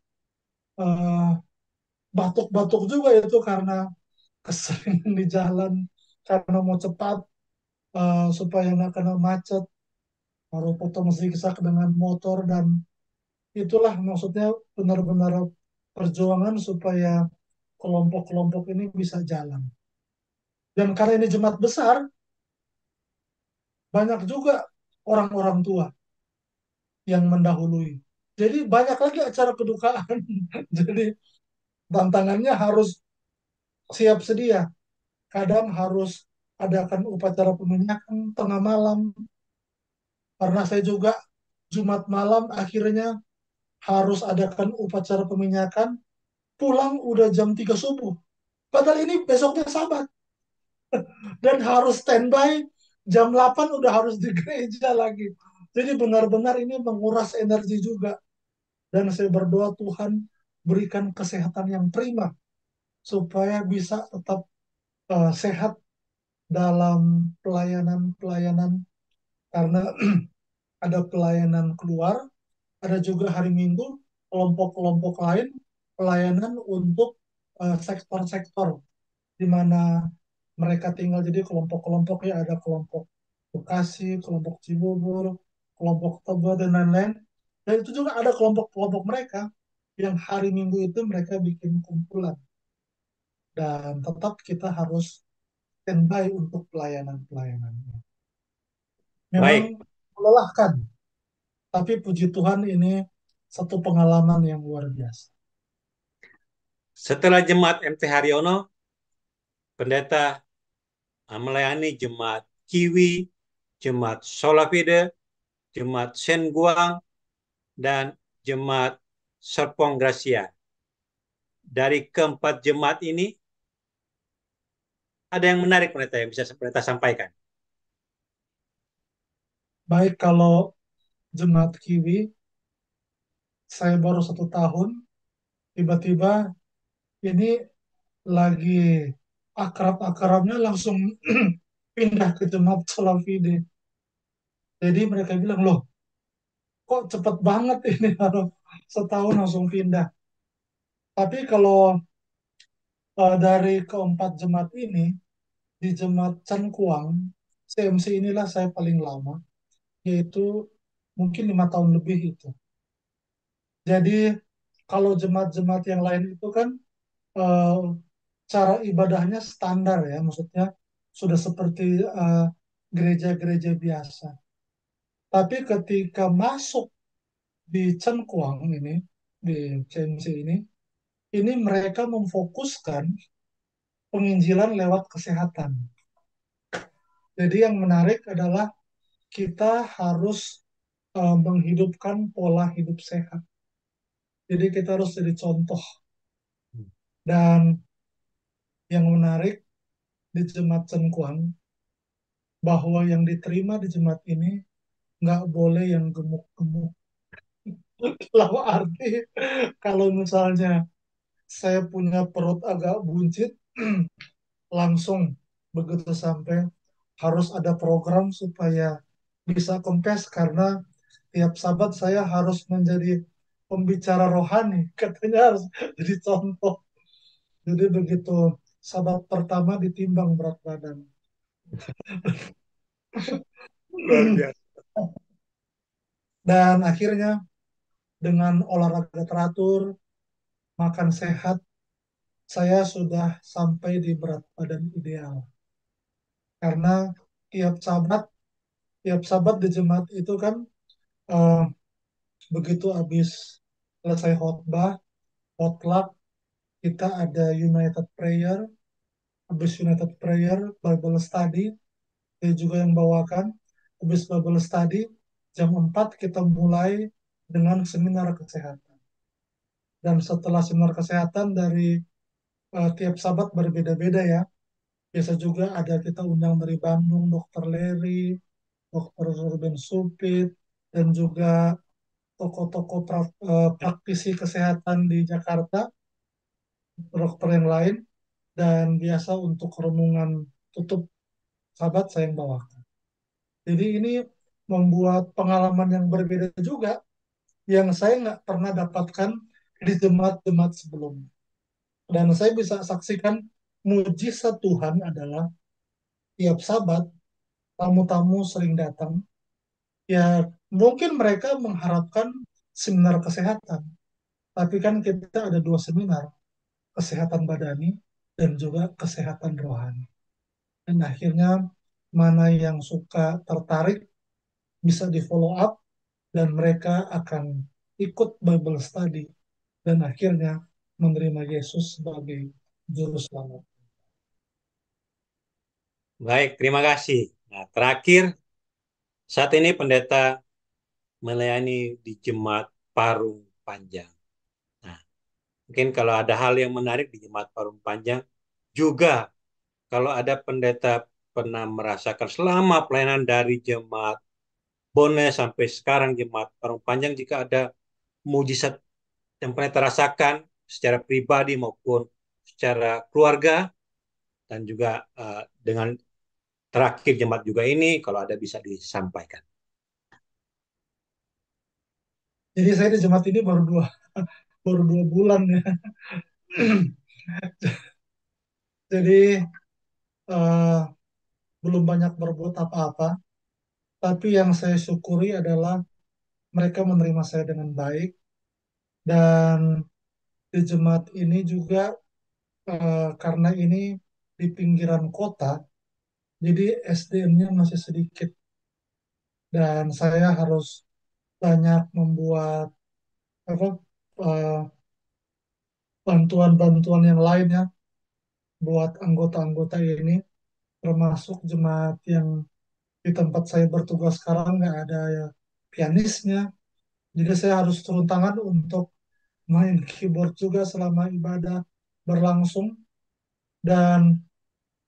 eh, batuk-batuk juga itu karena keseringan di jalan, karena mau cepat supaya nggak kena macet, baru potong zigzag dengan motor, dan itulah maksudnya benar-benar perjuangan supaya kelompok-kelompok ini bisa jalan. Dan karena ini jemaat besar, banyak juga orang-orang tua yang mendahului. Jadi banyak lagi acara kedukaan. Jadi tantangannya harus siap sedia. Kadang harus adakan upacara peminyakan tengah malam, karena saya juga Jumat malam akhirnya harus adakan upacara peminyakan, pulang udah jam 3 subuh. Padahal ini besoknya Sabat. Dan harus standby jam 8 udah harus di gereja lagi. Jadi benar-benar ini menguras energi juga. Dan saya berdoa Tuhan berikan kesehatan yang prima supaya bisa tetap sehat dalam pelayanan-pelayanan karena ada pelayanan keluar, ada juga hari Minggu kelompok-kelompok lain pelayanan untuk sektor-sektor di mana mereka tinggal. Jadi kelompok-kelompoknya ada kelompok Bekasi, kelompok Cibubur, kelompok Tebet dan lain-lain. Dan itu juga ada kelompok-kelompok mereka yang hari Minggu itu mereka bikin kumpulan dan tetap kita harus standby untuk pelayanan-pelayanan. Memang Baik, melelahkan, tapi puji Tuhan ini satu pengalaman yang luar biasa. setelah jemaat MT Haryono, pendeta melayani jemaat Kiwi, jemaat Solafide, jemaat Senguang, dan jemaat Serpong Gracia. Dari keempat jemaat ini, ada yang menarik pendeta yang bisa pendeta sampaikan. Baik kalau jemaat Kiwi, saya baru 1 tahun, tiba-tiba ini lagi akrab-akrabnya langsung pindah ke jemaat Salafide. Jadi mereka bilang, loh kok cepet banget ini harus setahun langsung pindah. Tapi kalau dari keempat jemaat ini, di jemaat Cangkuang, CMC inilah saya paling lama, yaitu mungkin 5 tahun lebih itu. Jadi kalau jemaat-jemaat yang lain itu kan eh, cara ibadahnya standar ya, maksudnya sudah seperti gereja-gereja biasa. Tapi ketika masuk di Cengkuang ini, di CMC ini mereka memfokuskan penginjilan lewat kesehatan. Jadi yang menarik adalah kita harus menghidupkan pola hidup sehat. Jadi kita harus jadi contoh. Dan yang menarik di Jemaat Cengkuang, bahwa yang diterima di jemaat ini nggak boleh yang gemuk-gemuk. Dalam arti kalau misalnya saya punya perut agak buncit, langsung begitu sampai harus ada program supaya bisa kempes karena tiap sabat saya harus menjadi pembicara rohani, katanya harus jadi contoh. Jadi begitu sabat pertama ditimbang berat badan. Luar biasa. Dan akhirnya dengan olahraga teratur, makan sehat, saya sudah sampai di berat badan ideal. Karena tiap sabat, tiap sabat di jemaat itu kan eh, begitu habis selesai khotbah, potluck, kita ada United Prayer, habis United Prayer, Bible Study, saya juga yang bawakan, habis Bible Study, jam 4 kita mulai dengan seminar kesehatan. Dan setelah seminar kesehatan dari tiap sabat berbeda-beda ya, biasa juga ada kita undang dari Bandung, Dokter Leri, Dokter Ruben Supit, dan juga tokoh-tokoh praktisi kesehatan di Jakarta, dokter yang lain, dan biasa untuk renungan tutup sahabat saya yang bawakan. Jadi ini membuat pengalaman yang berbeda juga, yang saya nggak pernah dapatkan di jemaat-jemaat sebelumnya. Dan saya bisa saksikan mujizat Tuhan adalah tiap sabat tamu-tamu sering datang. Ya mungkin mereka mengharapkan seminar kesehatan, tapi kan kita ada 2 seminar, kesehatan badani dan juga kesehatan rohani. Dan akhirnya mana yang suka tertarik bisa di follow up dan mereka akan ikut Bible study dan akhirnya menerima Yesus sebagai juru selamat. Baik, terima kasih. Nah, terakhir, saat ini pendeta melayani di Jemaat Parung Panjang. Nah, mungkin kalau ada hal yang menarik di Jemaat Parung Panjang, juga kalau ada pendeta pernah merasakan selama pelayanan dari Jemaat Bone sampai sekarang Jemaat Parung Panjang, jika ada mujizat yang pernah terasakan secara pribadi maupun secara keluarga, dan juga dengan terakhir jemaat juga ini, kalau ada bisa disampaikan. Jadi saya di jemaat ini baru 2 bulan ya. Jadi eh, belum banyak berbuat apa-apa. Tapi yang saya syukuri adalah mereka menerima saya dengan baik, dan di jemaat ini juga karena ini di pinggiran kota, jadi SDM-nya masih sedikit, dan saya harus banyak membuat apa eh, bantuan-bantuan yang lainnya buat anggota-anggota ini, termasuk jemaat yang di tempat saya bertugas sekarang nggak ada ya pianisnya, jadi saya harus turun tangan untuk main keyboard juga selama ibadah berlangsung. Dan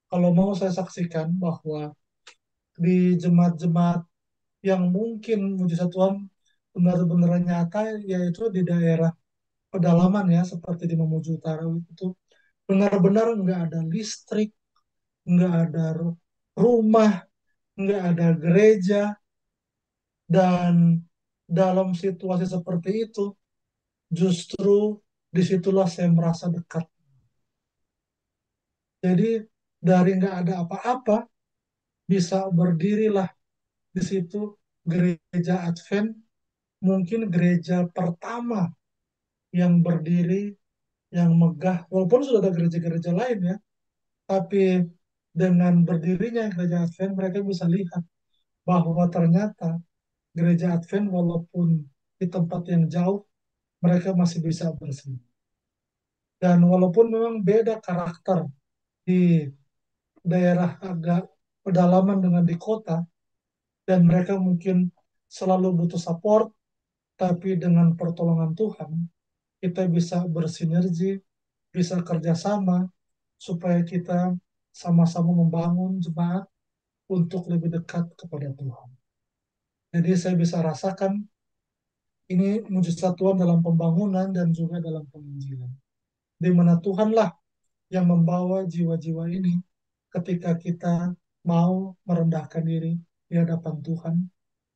kalau mau saya saksikan bahwa di jemaat-jemaat yang mungkin mujizat Tuhan benar-benar nyata, yaitu di daerah pedalaman ya, seperti di Mamuju Utara itu, benar-benar nggak ada listrik, nggak ada rumah, nggak ada gereja, dan dalam situasi seperti itu, justru disitulah saya merasa dekat. Jadi dari nggak ada apa-apa, bisa berdirilah di situ gereja Advent, mungkin gereja pertama yang berdiri, yang megah, walaupun sudah ada gereja-gereja lain ya, tapi dengan berdirinya gereja Advent, mereka bisa lihat bahwa ternyata gereja Advent walaupun di tempat yang jauh, mereka masih bisa bersih. Dan walaupun memang beda karakter di daerah agak pedalaman dengan di kota, dan mereka mungkin selalu butuh support, tapi dengan pertolongan Tuhan, kita bisa bersinergi, bisa kerjasama, supaya kita sama-sama membangun jemaat untuk lebih dekat kepada Tuhan. Jadi saya bisa rasakan ini mujizat Tuhan dalam pembangunan dan juga dalam penginjilan. Di mana Tuhanlah yang membawa jiwa-jiwa ini ketika kita mau merendahkan diri di hadapan Tuhan,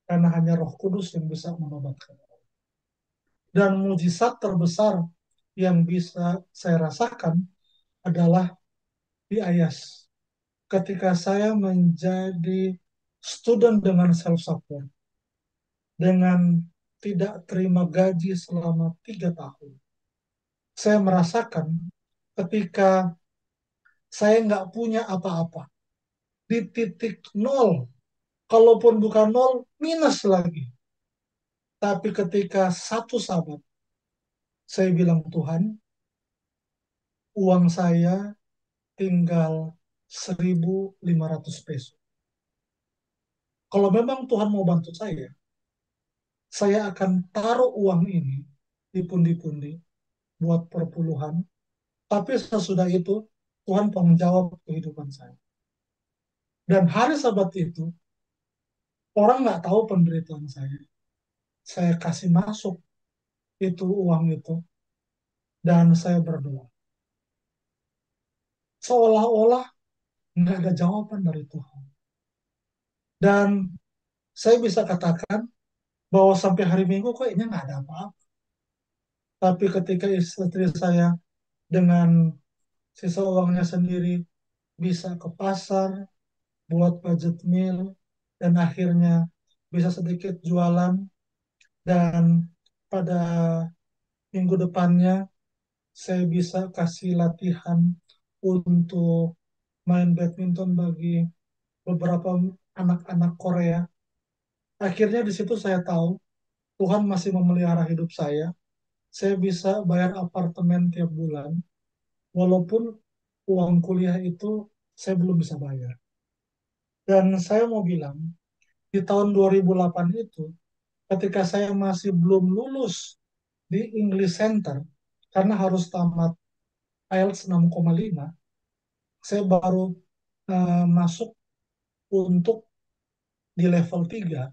karena hanya Roh Kudus yang bisa menobatkan. Dan mujizat terbesar yang bisa saya rasakan adalah di Ayas. Ketika saya menjadi student dengan self-support, dengan tidak terima gaji selama 3 tahun, saya merasakan ketika saya nggak punya apa-apa, di titik nol, kalaupun bukan nol, minus lagi. Tapi ketika satu sahabat, saya bilang, Tuhan, uang saya tinggal 1.500 peso. Kalau memang Tuhan mau bantu saya akan taruh uang ini di pundi-pundi buat perpuluhan. Tapi sesudah itu, Tuhan tanggung jawab kehidupan saya. Dan hari Sabat itu, orang nggak tahu penderitaan saya. Saya kasih masuk itu uang itu, dan saya berdoa. Seolah-olah nggak ada jawaban dari Tuhan. Dan saya bisa katakan bahwa sampai hari Minggu kok ini nggak ada apa-apa. Tapi ketika istri saya dengan sisa uangnya sendiri bisa ke pasar buat budget meal, dan akhirnya bisa sedikit jualan, dan pada minggu depannya saya bisa kasih latihan untuk main badminton bagi beberapa anak-anak Korea. Akhirnya di situ saya tahu Tuhan masih memelihara hidup saya. Saya bisa bayar apartemen tiap bulan, walaupun uang kuliah itu saya belum bisa bayar. Dan saya mau bilang, di tahun 2008 itu, ketika saya masih belum lulus di English Center, karena harus tamat IELTS 6,5, saya baru masuk untuk di level 3.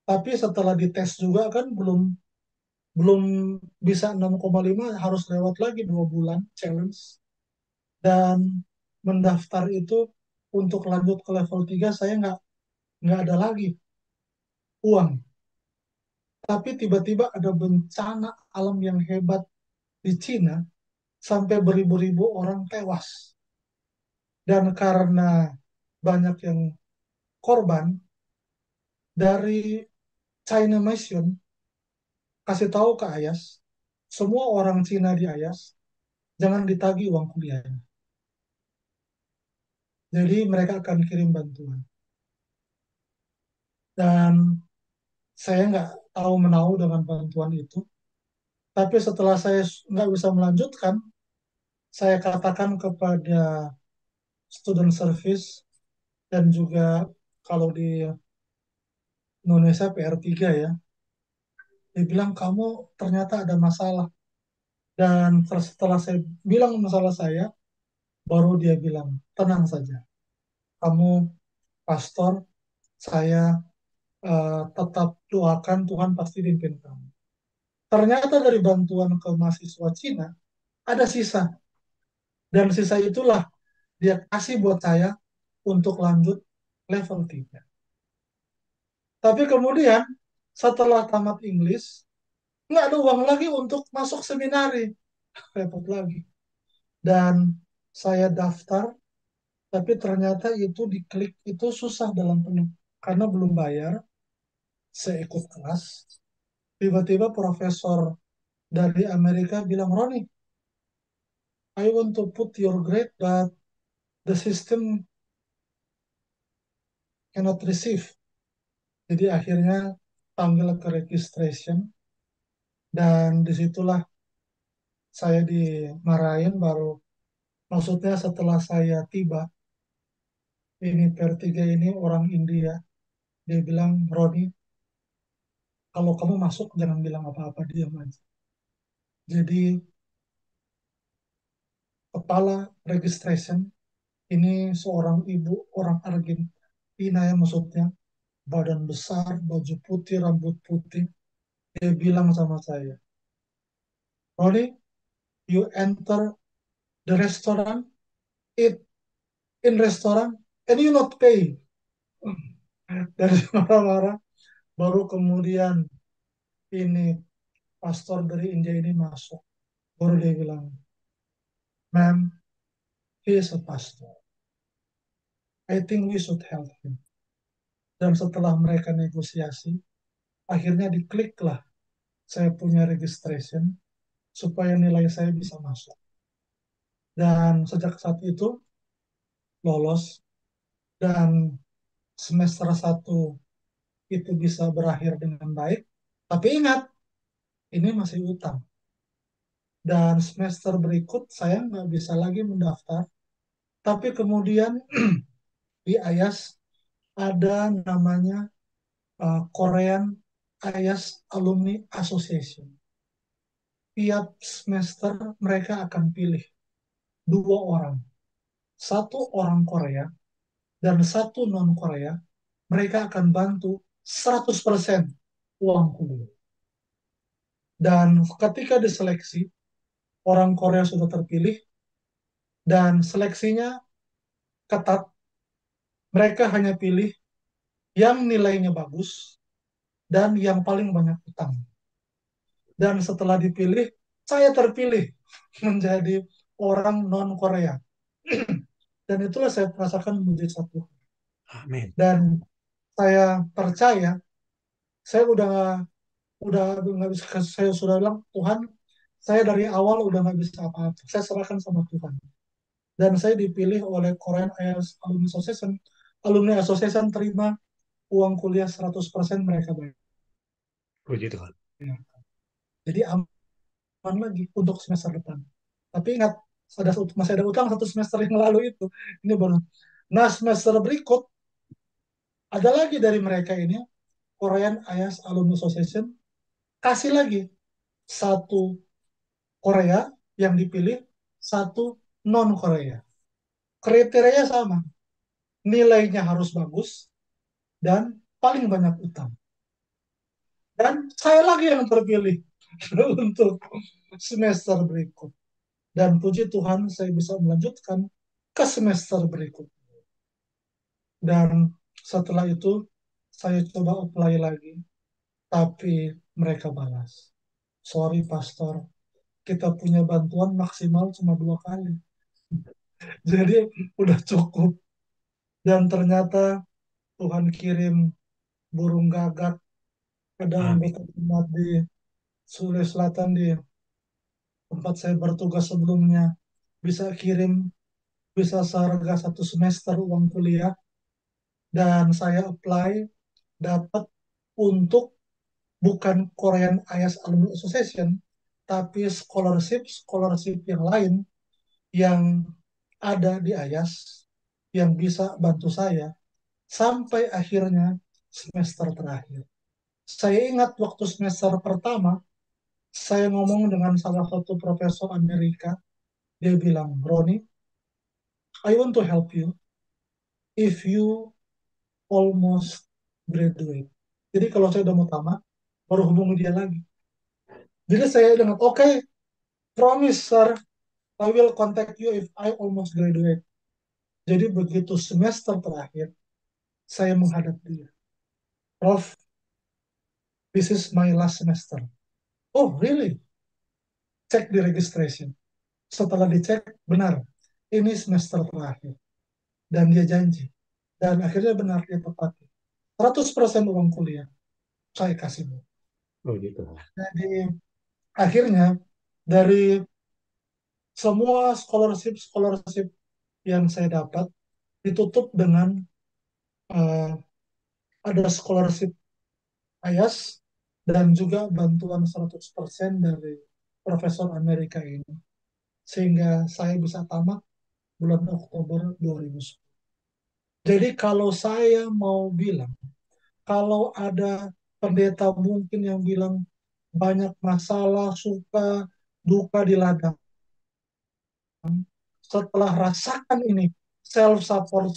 Tapi setelah dites juga kan belum belum bisa 6,5, harus lewat lagi 2 bulan challenge. Dan mendaftar itu untuk lanjut ke level 3 saya nggak ada lagi uang. Tapi tiba-tiba ada bencana alam yang hebat di Cina sampai beribu-ribu orang tewas. Dan karena banyak yang korban, dari China Mission kasih tahu ke Ayas, semua orang Cina di Ayas jangan ditagih uang kuliahnya. Jadi mereka akan kirim bantuan. Dan saya nggak tahu menahu dengan bantuan itu. Tapi setelah saya nggak bisa melanjutkan, saya katakan kepada student service dan juga kalau di Indonesia PR3 ya, dia bilang kamu ternyata ada masalah. Dan setelah saya bilang masalah saya, baru dia bilang, tenang saja, kamu pastor, saya tetap doakan Tuhan pasti pimpin kamu. Ternyata dari bantuan ke mahasiswa Cina, ada sisa. Dan sisa itulah dia kasih buat saya untuk lanjut level 3. Tapi kemudian setelah tamat English, nggak ada uang lagi untuk masuk seminari. Repot lagi. Dan saya daftar, tapi ternyata itu diklik itu susah dalam penuh. Karena belum bayar, saya ikut kelas. Tiba-tiba profesor dari Amerika bilang, Roni, I want to put your grade, but the system cannot receive. Jadi akhirnya panggil ke registration, dan disitulah saya dimarahin baru. Maksudnya setelah saya tiba, ini per 3 ini orang India, dia bilang, Roni, kalau kamu masuk jangan bilang apa-apa, diam aja. Jadi kepala registration ini seorang ibu orang Argentina ya, maksudnya badan besar, baju putih, rambut putih. Dia bilang sama saya, Roni, you enter the restaurant, eat in restaurant, and you not pay. Dari marah-marah, baru kemudian ini pastor dari India ini masuk. Baru dia bilang, ma'am, he is a pastor. I think we should help him. Dan setelah mereka negosiasi, akhirnya dikliklah saya punya registration supaya nilai saya bisa masuk. Dan sejak saat itu lolos, dan semester 1 itu bisa berakhir dengan baik. Tapi ingat, ini masih utang. Dan semester berikut saya nggak bisa lagi mendaftar. Tapi kemudian di Ayas ada namanya Korean Ayas Alumni Association. Tiap semester mereka akan pilih 2 orang. Satu orang Korea dan satu non-Korea. Mereka akan bantu 100% uang kuliah. Dan ketika diseleksi, orang Korea sudah terpilih dan seleksinya ketat. Mereka hanya pilih yang nilainya bagus dan yang paling banyak utang. Dan setelah dipilih, saya terpilih menjadi orang non-Korea. Dan itulah saya merasakan mujizat Tuhan. Amin. Dan saya percaya, saya udah nggak bisa, saya sudah bilang, Tuhan, saya dari awal udah nggak bisa apa-apa. Saya serahkan sama Tuhan. Dan saya dipilih oleh Korean IELTS Alumni Association. Alumni Association terima uang kuliah 100% mereka bayar. Puji Tuhan. Jadi aman lagi untuk semester depan. Tapi ingat, masih ada utang 1 semester yang lalu itu. Ini baru. Nah, semester berikut ada lagi dari mereka ini Korean IAS Alumni Association, kasih lagi satu Korea yang dipilih, satu non Korea. Kriterianya sama, nilainya harus bagus dan paling banyak utang. Dan saya lagi yang terpilih untuk semester berikut. Dan puji Tuhan saya bisa melanjutkan ke semester berikut. Dan setelah itu saya coba apply lagi, tapi mereka balas. Sorry pastor, kita punya bantuan maksimal cuma 2 kali. Jadi udah cukup. Dan ternyata Tuhan kirim burung gagak, ada Amin. anggota jemaat di Sulawesi Selatan di tempat saya bertugas sebelumnya bisa kirim, bisa seharga 1 semester uang kuliah, dan saya apply dapat untuk bukan Korean IAS Alumni Association, tapi scholarship yang lain yang ada di IAS yang bisa bantu saya sampai akhirnya semester terakhir. Saya ingat waktu semester pertama, saya ngomong dengan salah satu profesor Amerika, dia bilang, Roni, I want to help you if you almost graduate. Jadi kalau saya udah mau tamat, baru hubungi dia lagi. Jadi saya dengan, oke, okay, promise sir, I will contact you if I almost graduate. Jadi begitu semester terakhir, saya menghadap dia. Prof, this is my last semester. Oh, really? Cek di registration. Setelah dicek, benar. Ini semester terakhir. Dan dia janji. Dan akhirnya benar, dia tepati. 100% uang kuliah saya kasih. Oh gitu. Jadi akhirnya dari semua scholarship yang saya dapat ditutup dengan uh, ada scholarship IAS dan juga bantuan 100% dari Profesor Amerika ini. Sehingga saya bisa tamat bulan Oktober 2010. Jadi kalau saya mau bilang, kalau ada pendeta mungkin yang bilang banyak masalah, suka, duka di ladang, setelah rasakan ini self-support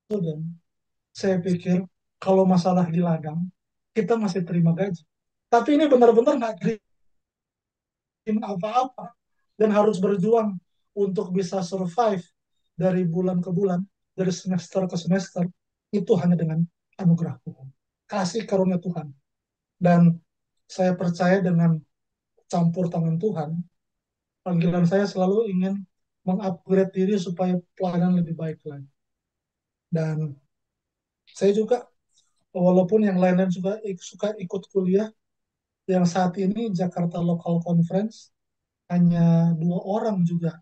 student, saya pikir kalau masalah di ladang, kita masih terima gaji. Tapi ini benar-benar nggak terima apa-apa dan harus berjuang untuk bisa survive dari bulan ke bulan, dari semester ke semester, itu hanya dengan anugerah Tuhan. Kasih karunia Tuhan. Dan saya percaya dengan campur tangan Tuhan, panggilan saya selalu ingin mengupgrade diri supaya pelayanan lebih baik lagi. Dan saya juga, walaupun yang lain-lain juga suka ikut kuliah, yang saat ini Jakarta Local Conference hanya 2 orang juga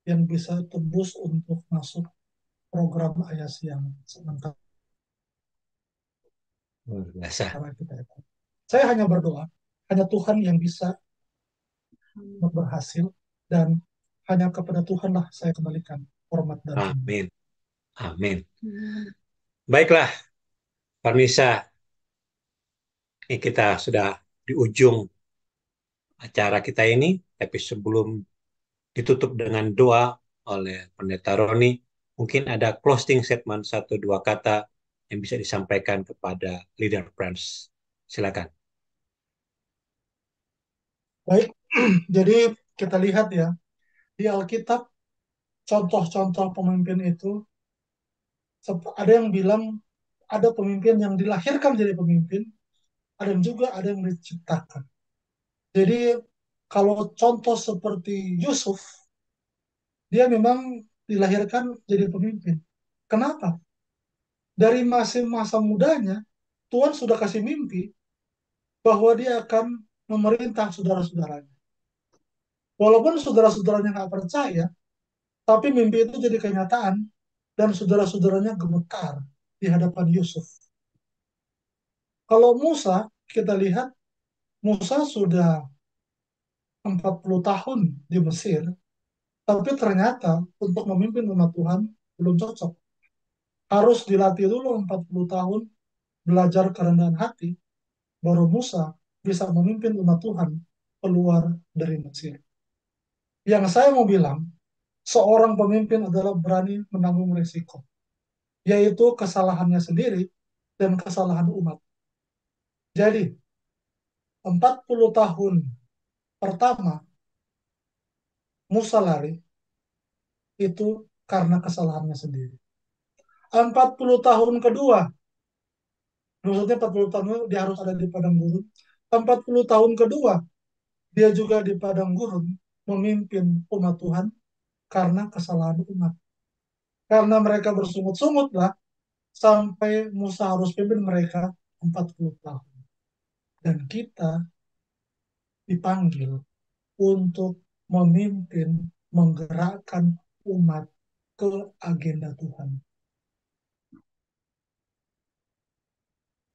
yang bisa tebus untuk masuk program AYAS yang sementara Luar biasa. kita itu. Saya hanya berdoa, hanya Tuhan yang bisa berhasil, dan hanya kepada Tuhanlah saya kembalikan hormat dan puji. Amin. Amin. Baiklah, Farnisa, ini kita sudah di ujung acara kita ini, tapi sebelum ditutup dengan doa oleh Pendeta Roni, mungkin ada closing statement 1 2 kata yang bisa disampaikan kepada leader Friends. Silakan. Baik, jadi kita lihat ya, di Alkitab contoh-contoh pemimpin itu, ada yang bilang ada pemimpin yang dilahirkan jadi pemimpin, ada yang juga ada yang diciptakan. Jadi kalau contoh seperti Yusuf, dia memang dilahirkan jadi pemimpin. Kenapa? Dari masa mudanya, Tuhan sudah kasih mimpi bahwa dia akan memerintah saudara-saudaranya. Walaupun saudara-saudaranya nggak percaya, tapi mimpi itu jadi kenyataan dan saudara-saudaranya gemetar di hadapan Yusuf. Kalau Musa, kita lihat Musa sudah 40 tahun di Mesir, tapi ternyata untuk memimpin umat Tuhan belum cocok. Harus dilatih dulu 40 tahun belajar kerendahan hati, baru Musa bisa memimpin umat Tuhan keluar dari Mesir. Yang saya mau bilang, seorang pemimpin adalah berani menanggung risiko, yaitu kesalahannya sendiri dan kesalahan umat. Jadi, 40 tahun pertama Musa lari itu karena kesalahannya sendiri. 40 tahun kedua, maksudnya 40 tahun dia harus ada di padang gurun. 40 tahun kedua, dia juga di padang gurun memimpin umat Tuhan karena kesalahan umat. Karena mereka bersungut-sungutlah sampai Musa harus pimpin mereka 40 tahun. Dan kita dipanggil untuk memimpin, menggerakkan umat ke agenda Tuhan,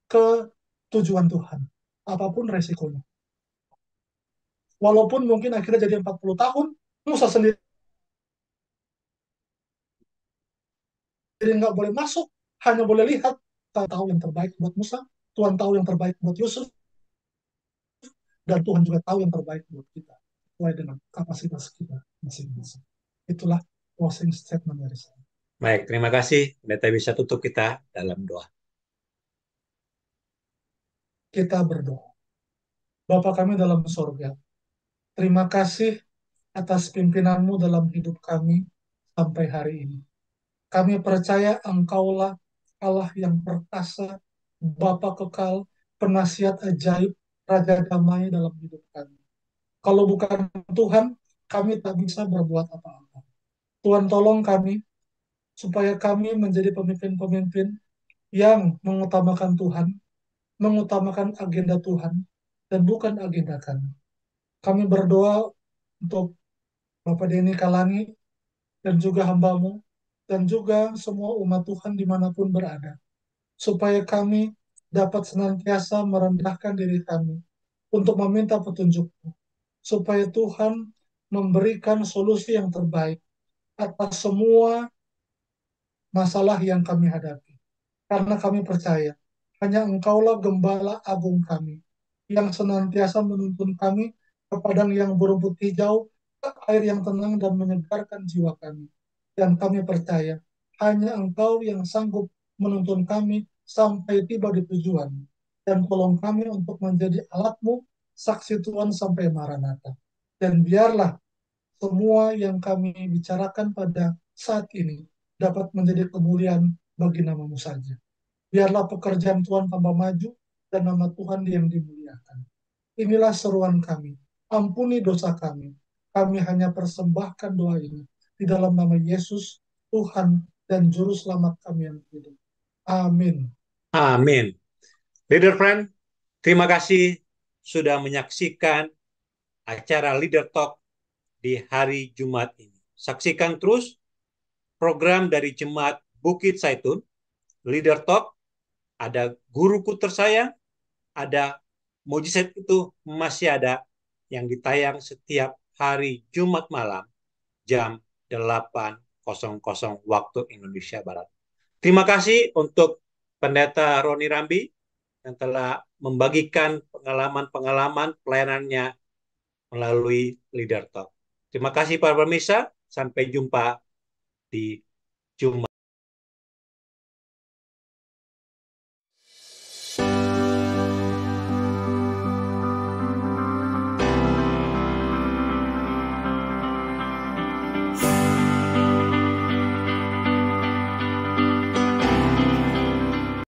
ke tujuan Tuhan, apapun resikonya. Walaupun mungkin akhirnya jadi 40 tahun, Musa sendiri nggak boleh masuk, hanya boleh lihat. Tuhan tahu yang terbaik buat Musa, Tuhan tahu yang terbaik buat Yusuf, dan Tuhan juga tahu yang terbaik buat kita, sesuai dengan kapasitas kita masing-masing. Itulah closing statement dari saya. Baik, terima kasih. Pendeta bisa tutup kita dalam doa. Kita berdoa. Bapa kami dalam sorga, terima kasih atas pimpinanmu dalam hidup kami sampai hari ini. Kami percaya Engkaulah Allah yang perkasa, Bapa kekal, penasihat ajaib, Raja damai dalam hidup kami. Kalau bukan Tuhan, kami tak bisa berbuat apa-apa. Tuhan tolong kami, supaya kami menjadi pemimpin-pemimpin yang mengutamakan Tuhan, mengutamakan agenda Tuhan, dan bukan agenda kami. Kami berdoa untuk Bapak Denny Kalangi, dan juga hambamu, dan juga semua umat Tuhan dimanapun berada, supaya kami dapat senantiasa merendahkan diri kami untuk meminta petunjukmu, supaya Tuhan memberikan solusi yang terbaik atas semua masalah yang kami hadapi. Karena kami percaya, hanya Engkaulah Gembala Agung kami, yang senantiasa menuntun kami ke padang yang berumput hijau, ke air yang tenang dan menyegarkan jiwa kami. Dan kami percaya, hanya Engkau yang sanggup menuntun kami sampai tiba di tujuan. Dan tolong kami untuk menjadi alat-Mu, saksi Tuhan sampai Maranatha. Dan biarlah semua yang kami bicarakan pada saat ini dapat menjadi kemuliaan bagi nama-Mu saja. Biarlah pekerjaan Tuhan tambah maju dan nama Tuhan yang dimuliakan. Inilah seruan kami. Ampuni dosa kami. Kami hanya persembahkan doa ini di dalam nama Yesus, Tuhan dan Juru Selamat kami yang hidup. Amin. Amin. Leader friend, terima kasih sudah menyaksikan acara Leader Talk di hari Jumat ini. Saksikan terus program dari Jemaat Bukit Zaitun, Leader Talk, ada guruku tersayang, ada mujizat itu masih ada yang ditayang setiap hari Jumat malam jam 8.00 waktu Indonesia Barat. Terima kasih untuk Pendeta Roni Rambi yang telah membagikan pengalaman-pengalaman pelayanannya melalui Leader Talk. Terima kasih para pemirsa, sampai jumpa di Jumat.